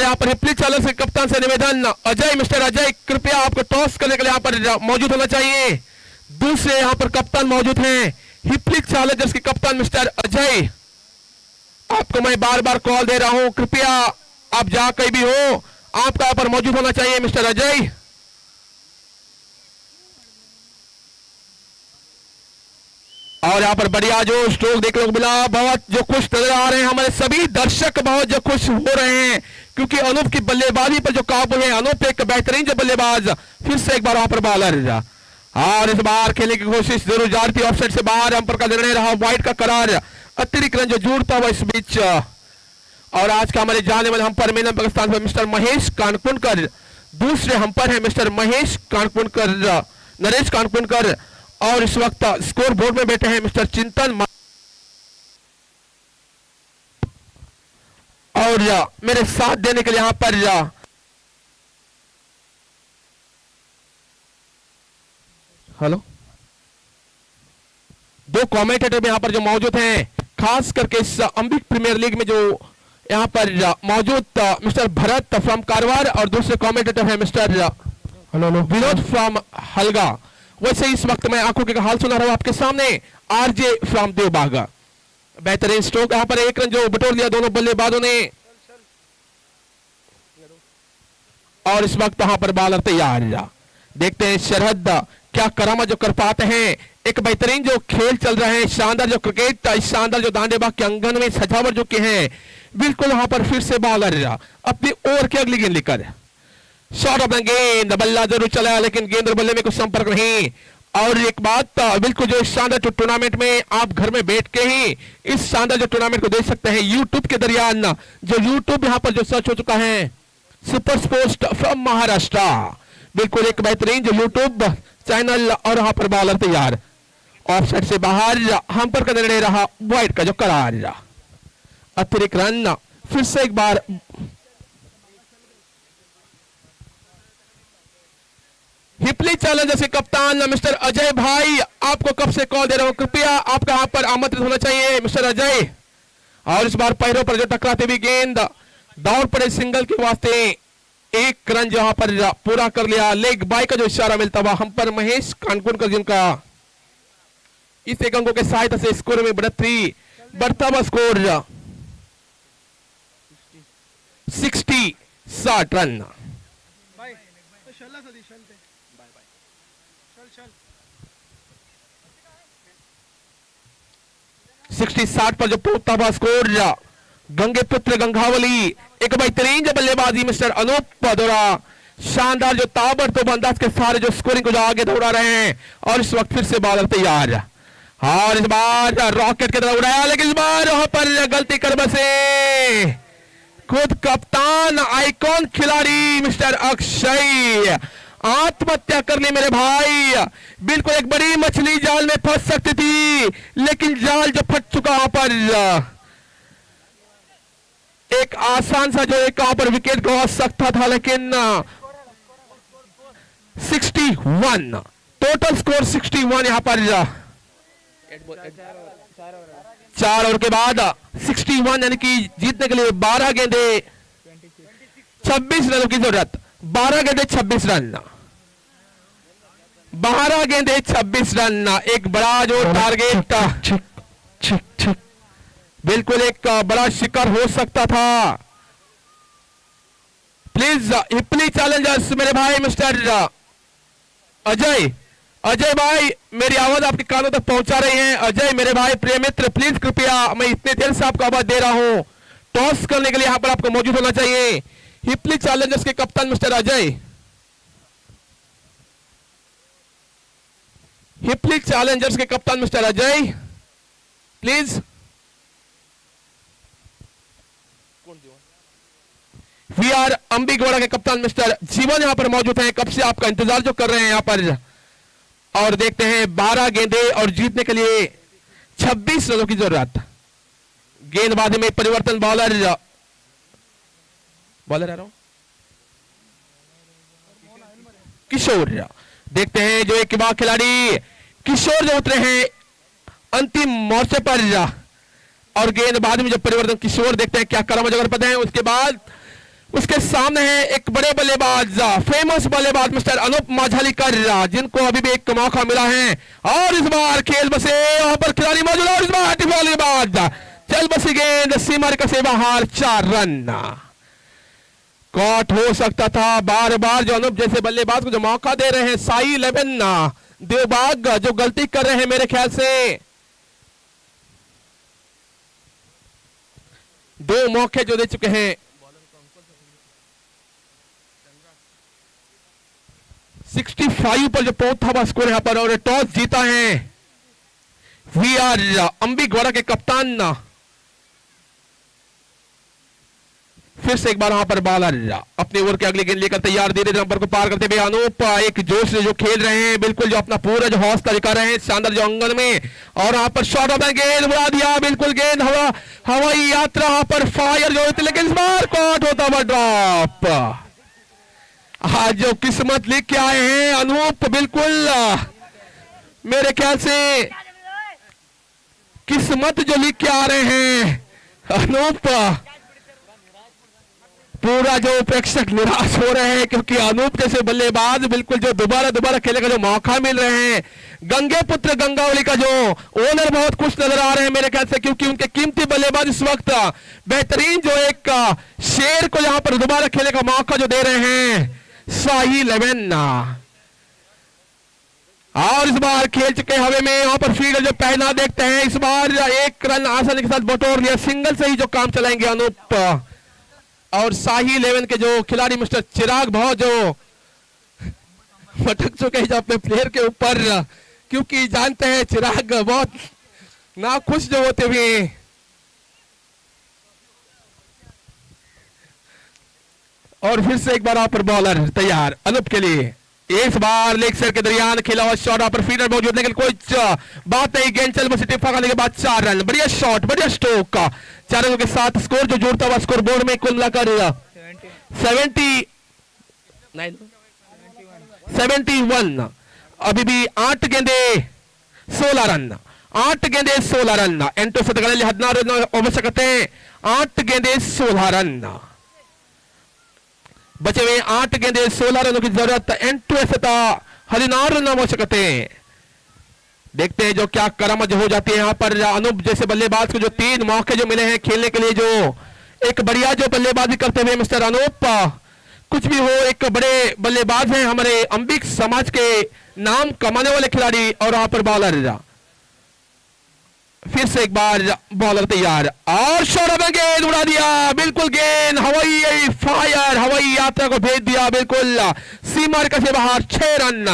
यहां पर हिप्लिच चैलेंजर्स के कप्तान से निवेदन, अजय, मिस्टर अजय, कृपया आपको टॉस करने के लिए यहां पर मौजूद होना चाहिए। दूसरे यहां पर कप्तान मौजूद हैं हिप्लिच चैलेंजर्स के कप्तान मिस्टर अजय, आपको मैं बार बार कॉल दे रहा हूं, कृपया आप जहां कहीं भी हो आपका यहां पर मौजूद होना चाहिए मिस्टर अजय। और यहां पर बढ़िया जो स्ट्रोक देखने को मिला, बहुत जो खुश नजर आ रहे हैं हमारे सभी दर्शक, बहुत जो खुश हो रहे हैं क्योंकि अनूप की बल्लेबाजी पर जो काबू है, अनूप एक बेहतरीन जो बल्लेबाज, फिर से एक बार वहां पर बॉलर, और इस बार खेलने की कोशिश जरूर जारी थी, ऑफसाइड से बाहर, अंपायर का निर्णय रहा वाइड का करार, अतिरिक्त रन जो जुड़ता हुआ इस बीच। और आज का हमारे जाने वाले हम पर मेन पाकिस्तान पर मिस्टर महेश कानकुनकर दूसरे अंपायर है मिस्टर महेश कानपुनकर, नरेश कानपुनकर, और इस वक्त स्कोर बोर्ड में बैठे हैं मिस्टर चिंतन और मेरे साथ देने के लिए यहां पर हेलो, दो कमेंटेटर यहां पर जो मौजूद हैं, खास करके इस अंबिक प्रीमियर लीग में जो यहां पर मौजूद मिस्टर भरत फ्रॉम कारवार और दूसरे कमेंटेटर है मिस्टर विनोद फ्रॉम हलगा। वैसे इस वक्त मैं आंखों के हाल सुना रहा हूं आपके सामने आरजे फ्रॉम देवबाग। बेहतरीन स्ट्रोक यहां पर एक रन जो बटोर लिया दोनों बल्लेबाजों ने, और इस वक्त यहां पर बॉलर तैयार। देखते हैं शरद क्या करामत जो कर पाते हैं। एक बेहतरीन जो खेल चल रहा है, शानदार जो क्रिकेट, शानदार जो दांडेबाग के अंगन में सजावट जो की है, बिल्कुल यहां पर फिर से बॉलर अपनी ओवर की अगली गेंद लेकर शॉट ऑफ द गेंद, बल्ला जरूर चला लेकिन गेंद और बल्ले में कुछ संपर्क नहीं। और एक बात बिल्कुल जो शानदार जो टूर्नामेंट में आप घर में बैठ के ही इस शानदार जो टूर्नामेंट को देख सकते हैं यूट्यूब के दरियान, जो यूट्यूब यहां पर जो सर्च हो चुका है सुपर स्पोर्ट्स फ्रॉम महाराष्ट्र, बिल्कुल एक बेहतरीन जो यूट्यूब चैनल। और यहां पर बॉलर तैयार, ऑफसाइड से बाहर, हम पर का निर्णय रहा वाइड का जो करार। अतिरिक्त रन फिर से एक बार हिपली चैलेंजर्स के कप्तान मिस्टर अजय भाई, आपको कब से कॉल दे रहा हूं, कृपया आपका यहां पर आमंत्रित होना चाहिए मिस्टर अजय। और इस बार पैरों पर जो टकराती हुई गेंद दौड़ पड़े सिंगल के वास्ते, एक रन जो यहां पर पूरा कर लिया। लेग बाय का जो इशारा मिलता हुआ हम पर महेश कानपुनकर जिनका इस एक अंकों के सहायता से स्कोर में बढ़ती बढ़ता हुआ स्कोर 60 रन। 60 पर जो पहुंचता हुआ स्कोर, गंगे पुत्र गंगावली, एक बेहतरीन जो बल्लेबाजी मिस्टर अनूप द्वारा, शानदार जो ताबड़तोड़ अंदाज के सारे जो स्कोरिंग को जो आगे दौड़ा रहे हैं। और इस वक्त फिर से बॉलर तैयार, और इस बार रॉकेट की तरह उड़ाया, लेकिन इस बार वहां पर गलती कर बसे खुद कप्तान आइकॉन खिलाड़ी मिस्टर अक्षय, आत्महत्या कर ली मेरे भाई। बिल्कुल एक बड़ी मछली जाल में फंस सकती थी, लेकिन जाल जो फट चुका वहां पर एक आसान सा जो एक वहां पर विकेट गवा सकता था, लेकिन 61 टोटल स्कोर 61 यहां पर 4 ओवर के बाद 61 यानी कि जीतने के लिए 12 गेंदे 26 रनों की जरूरत। 12 गेंदे 26 रन, 12 गेंदे 26 रन, एक बड़ा जो टारगेट, बिल्कुल एक बड़ा शिकार हो सकता था। प्लीज हिपली चैलेंजर्स मेरे भाई मिस्टर अजय भाई, मेरी आवाज आपके कानों तक पहुंचा रही है। अजय मेरे भाई प्रिय मित्र, प्लीज कृपया, मैं इतने देर से आपको आवाज दे रहा हूं, टॉस करने के लिए यहां पर आपको मौजूद होना चाहिए। हिपली चैलेंजर्स के कप्तान मिस्टर अजय, हिपली चैलेंजर्स के कप्तान mister Ajay, please. We are अंबिगोड़ा के कप्तान मिस्टर जीवन यहां पर मौजूद हैं, कब से आपका इंतजार जो कर रहे हैं यहां पर। और देखते हैं 12 गेंदे और जीतने के लिए 26 रनों की जरूरत। गेंदबाजी में परिवर्तन, बॉलर आ रहा हूं किशोर, देखते हैं जो एक युवा खिलाड़ी किशोर जो उतरे हैं अंतिम मोर्चे पर, और गेंदबाजी में जो परिवर्तन किशोर, देखते हैं क्या करामत अगर पता है। उसके बाद उसके सामने है एक बड़े बल्लेबाज, फेमस बल्लेबाज मिस्टर अनूप माझालीकर, जिनको अभी भी एक मौका मिला है। और इस बार खेल बसे वहां पर खिलाड़ी मौजूद, और इस बार बल्लेबाज चल बसी गेंद सीमा रेखा से बाहर, 4 रन। कॉट हो सकता था, बार बार जो अनूप जैसे बल्लेबाज को जो मौका दे रहे हैं साई 11 देवबाग जो गलती कर रहे हैं मेरे ख्याल से। 2 मौके जो दे चुके हैं। 65 पर जो पहुंचा हुआ स्कोर यहां पर, और टॉस जीता है वी आर अंबिगोड़ा के कप्तान फिर से एक बार वहां पर बॉलर अपने ओवर के अगले गेंद लेकर तैयार, धीरे धीरे नंबर को पार करते हुए अनूप एक जोश से जो खेल रहे हैं, बिल्कुल जो अपना पूरा जो हौसला दिखा रहे हैं शानदार जो अंगन में। और वहां पर शॉट ऑफ द गेंद उड़ा दिया, बिल्कुल गेंद हवाई यात्रा वहां पर फायर जो होती, लेकिन इस बार कॉट होता हुआ ड्रॉप। आज जो किस्मत लेके आए हैं अनूप, बिल्कुल मेरे ख्याल से किस्मत जो लेके आ रहे हैं अनूप, पूरा जो प्रेक्षक निराश हो रहे हैं, क्योंकि अनूप जैसे बल्लेबाज बिल्कुल जो दोबारा खेलने का जो मौका मिल रहे हैं, गंगे पुत्र गंगावली का जो ओनर बहुत खुश नजर आ रहे हैं मेरे ख्याल से, क्योंकि उनके कीमती बल्लेबाज इस वक्त बेहतरीन जो एक शेर को यहां पर दोबारा खेलने का मौका जो दे रहे हैं शाही 11। और इस बार खेल चुके हवे में, वहां पर फील्डर जो पहला देखते हैं, इस बार एक रन आसानी के साथ बटोर लिया, सिंगल से ही जो काम चलाएंगे अनूप। और शाही 11 के जो खिलाड़ी मिस्टर चिराग बहुत जो भटक चुके हैं अपने प्लेयर के ऊपर, क्योंकि जानते हैं चिराग बहुत नाखुश जो होते हुए। और फिर से एक बार यहाँ पर बॉलर तैयार अनूप के लिए, इस बार लेग साइड के दरमियान खेला हुआ शॉट, यहाँ पर फील्डर मौजूद, लेकिन कोई बात नहीं, गेंद चल बस टिप्पा करने के बाद 4 रन, बढ़िया शॉट, बढ़िया स्ट्रोक का 4 रनों के साथ स्कोर जो जुड़ता हुआ स्कोर बोर्ड में कुल मिलाकर 71। अभी भी 8 गेंदे 16 रन, 8 गेंदे 16 रन, ಎಂಟು ಶತಕಗಳಲ್ಲಿ 16 ರನ್ ಅವಶ್ಯಕತೆ, 8 गेंदे 16 रन, बचे हुए 8 गेंदे 16 रनों की जरूरत, 16 रन आवश्यकते। देखते हैं जो क्या करामत हो जाती है यहाँ पर अनूप जैसे बल्लेबाज को जो 3 मौके जो मिले हैं खेलने के लिए, जो एक बढ़िया जो बल्लेबाजी करते हुए मिस्टर अनूप, कुछ भी हो एक बड़े बल्लेबाज हैं हमारे अंबिक समाज के नाम कमाने वाले खिलाड़ी। और वहां पर बॉलर, फिर से एक बार बॉलर तैयार, और शॉट ऑफ गेंद उड़ा दिया, बिल्कुल गेंद हवाई फायर, हवाई यात्रा को भेज दिया बिल्कुल सीमा रेखा से बाहर, 6 रन,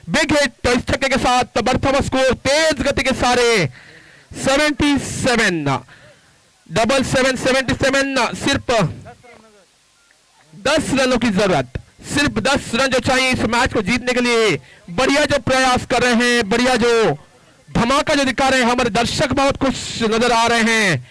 बिग हिट। इस छक्के के साथ बढ़ता हुआ स्कोर तेज गति के सारे 77, 77, सिर्फ 10 रनों की जरूरत, सिर्फ 10 रन जो चाहिए इस मैच को जीतने के लिए। बढ़िया जो प्रयास कर रहे हैं, बढ़िया जो धमाका जो दिखा रहे हैं, हमारे दर्शक बहुत खुश नजर आ रहे हैं।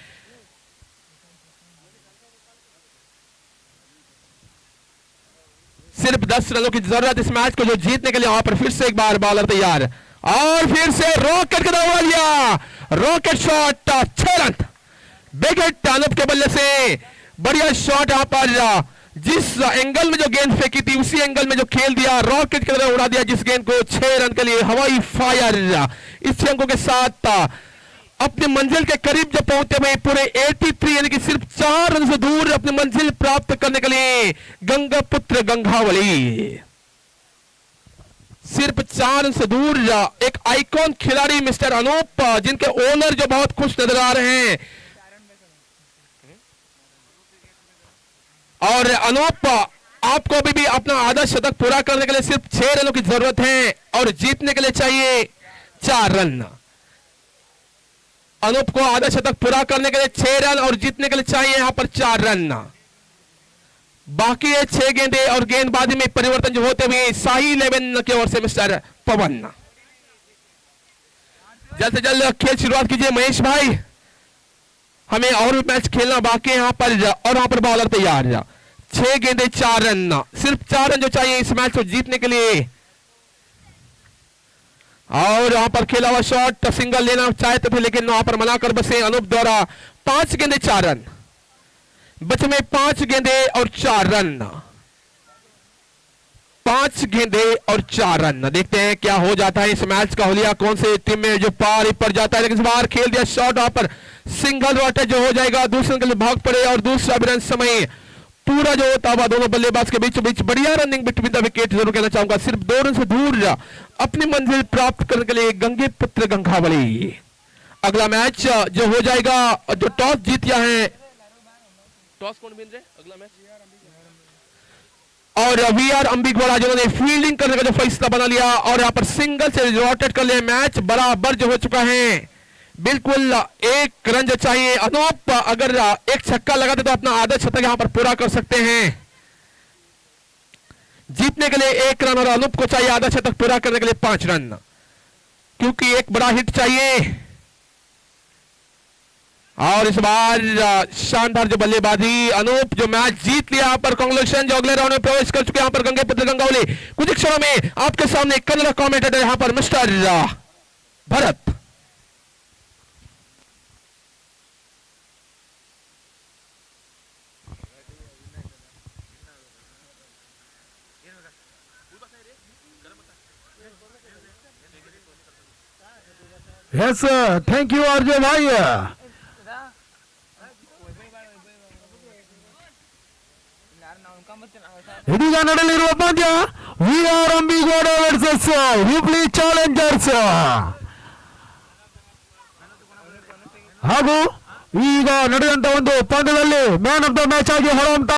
सिर्फ 10 रनों की जरूरत इस मैच को जो जीतने के लिए। वहां पर फिर से एक बार बॉलर तैयार, और फिर से रॉकेट का दौड़ा लिया, rocket shot, 6 run, big hit Anoop के बल्ले से, बढ़िया शॉट। यहां पर जिस एंगल में जो गेंद फेंकी थी उसी एंगल में जो खेल दिया, रॉकेट की तरह उड़ा दिया जिस गेंद को, 6 रन के लिए हवाई फायर। इस 6 अंकों के साथ अपनी मंजिल के करीब जब पहुंचते हुए पूरे 83 यानी कि सिर्फ 4 रन से दूर अपनी मंजिल प्राप्त करने के लिए गंगा पुत्र गंगावली, सिर्फ 4 रन से दूर एक आइकॉन खिलाड़ी मिस्टर अनूप, जिनके ओनर जो बहुत खुश नजर आ रहे हैं। और अनूप, आपको अभी भी अपना आधा शतक पूरा करने के लिए सिर्फ 6 रनों की जरूरत है, और जीतने के लिए चाहिए 4 रन। अनूप को आधा शतक पूरा करने के लिए 6 रन और जीतने के लिए चाहिए यहां पर 4 रन। बाकी है 6 गेंदे, और गेंदबाजी में परिवर्तन जो होते हुए शाही 11 की ओर से मिस्टर पवन। जल्द से जल्द खेल शुरुआत कीजिए महेश भाई, हमें और मैच खेलना बाकी है यहां पर। और वहां पर बॉलर तैयार, 6 गेंदे 4 रन, सिर्फ 4 रन जो चाहिए इस मैच को जीतने के लिए। और वहां पर खेला हुआ शॉट, सिंगल लेना चाहते थे लेकिन वहां पर मना कर बसे अनूप द्वारा। 5 गेंदे 4 रन, बचे में 5 गेंदे और 4 रन, 5 गेंदे और 4 रन। देखते हैं क्या हो जाता है इस मैच का हुलिया, कौन से टीम में जो पार पर जाता है। लेकिन इस बार खेल दिया शॉट, वहां पर सिंगल वाटर जो हो जाएगा, दूसरे के लिए भाग पड़े, और दूसरा भी रन समय पूरा जो होता हुआ दोनों बल्लेबाज के बीच बीच बढ़िया रनिंग बिटवीन द विकेट जरूर कहना चाहूंगा। सिर्फ 2 रन से दूर अपनी मंजिल प्राप्त करने के लिए गंगे पुत्र गंगावली। अगला मैच जो हो जाएगा, जो टॉस जीतिया है, टॉस कौन जीत रहे अगला मैच, और वीआर अंबिगवाड़ा जिन्होंने फील्डिंग करने का जो फैसला बना लिया, और यहां पर सिंगल से रोटेट कर लिया, मैच बराबर जो हो चुका है बिल्कुल एक रन चाहिए। अनूप अगर एक छक्का लगाते तो अपना आधा शतक यहां पर पूरा कर सकते हैं। जीतने के लिए 1 रन और अनूप को चाहिए आधा शतक पूरा करने के लिए 5 रन, क्योंकि एक बड़ा हिट चाहिए। और इस बार शानदार जो बल्लेबाजी, अनूप जो मैच जीत लिया यहां पर। कांग्रेचुलेशन, जो अगले राउंड में प्रवेश कर चुके हैं यहां पर गंगे पुत्र गंगावली। कुछ ही क्षणों में आपके सामने कन्नड़ कमेंटेटर यहां पर mister Bharat. Yes thank you RJ भाई। ಇದೀಗ ನಡೆಯಲಿರುವ ಪಂದ್ಯ ವಿಆರ್ ಅಂಬಿಗೌಡ ವರ್ಸಸ್ ಹುಬ್ಳಿ ಚಾಲೆಂಜರ್ಸ್ ಹಾಗೂ ಈಗ ನಡೆದಂತ ಒಂದು ಪಂದ್ಯದಲ್ಲಿ ಮ್ಯಾನ್ ಆಫ್ ದ ಮ್ಯಾಚ್ ಆಗಿ ಹೊರಹೊಮ್ಮುತ್ತಾ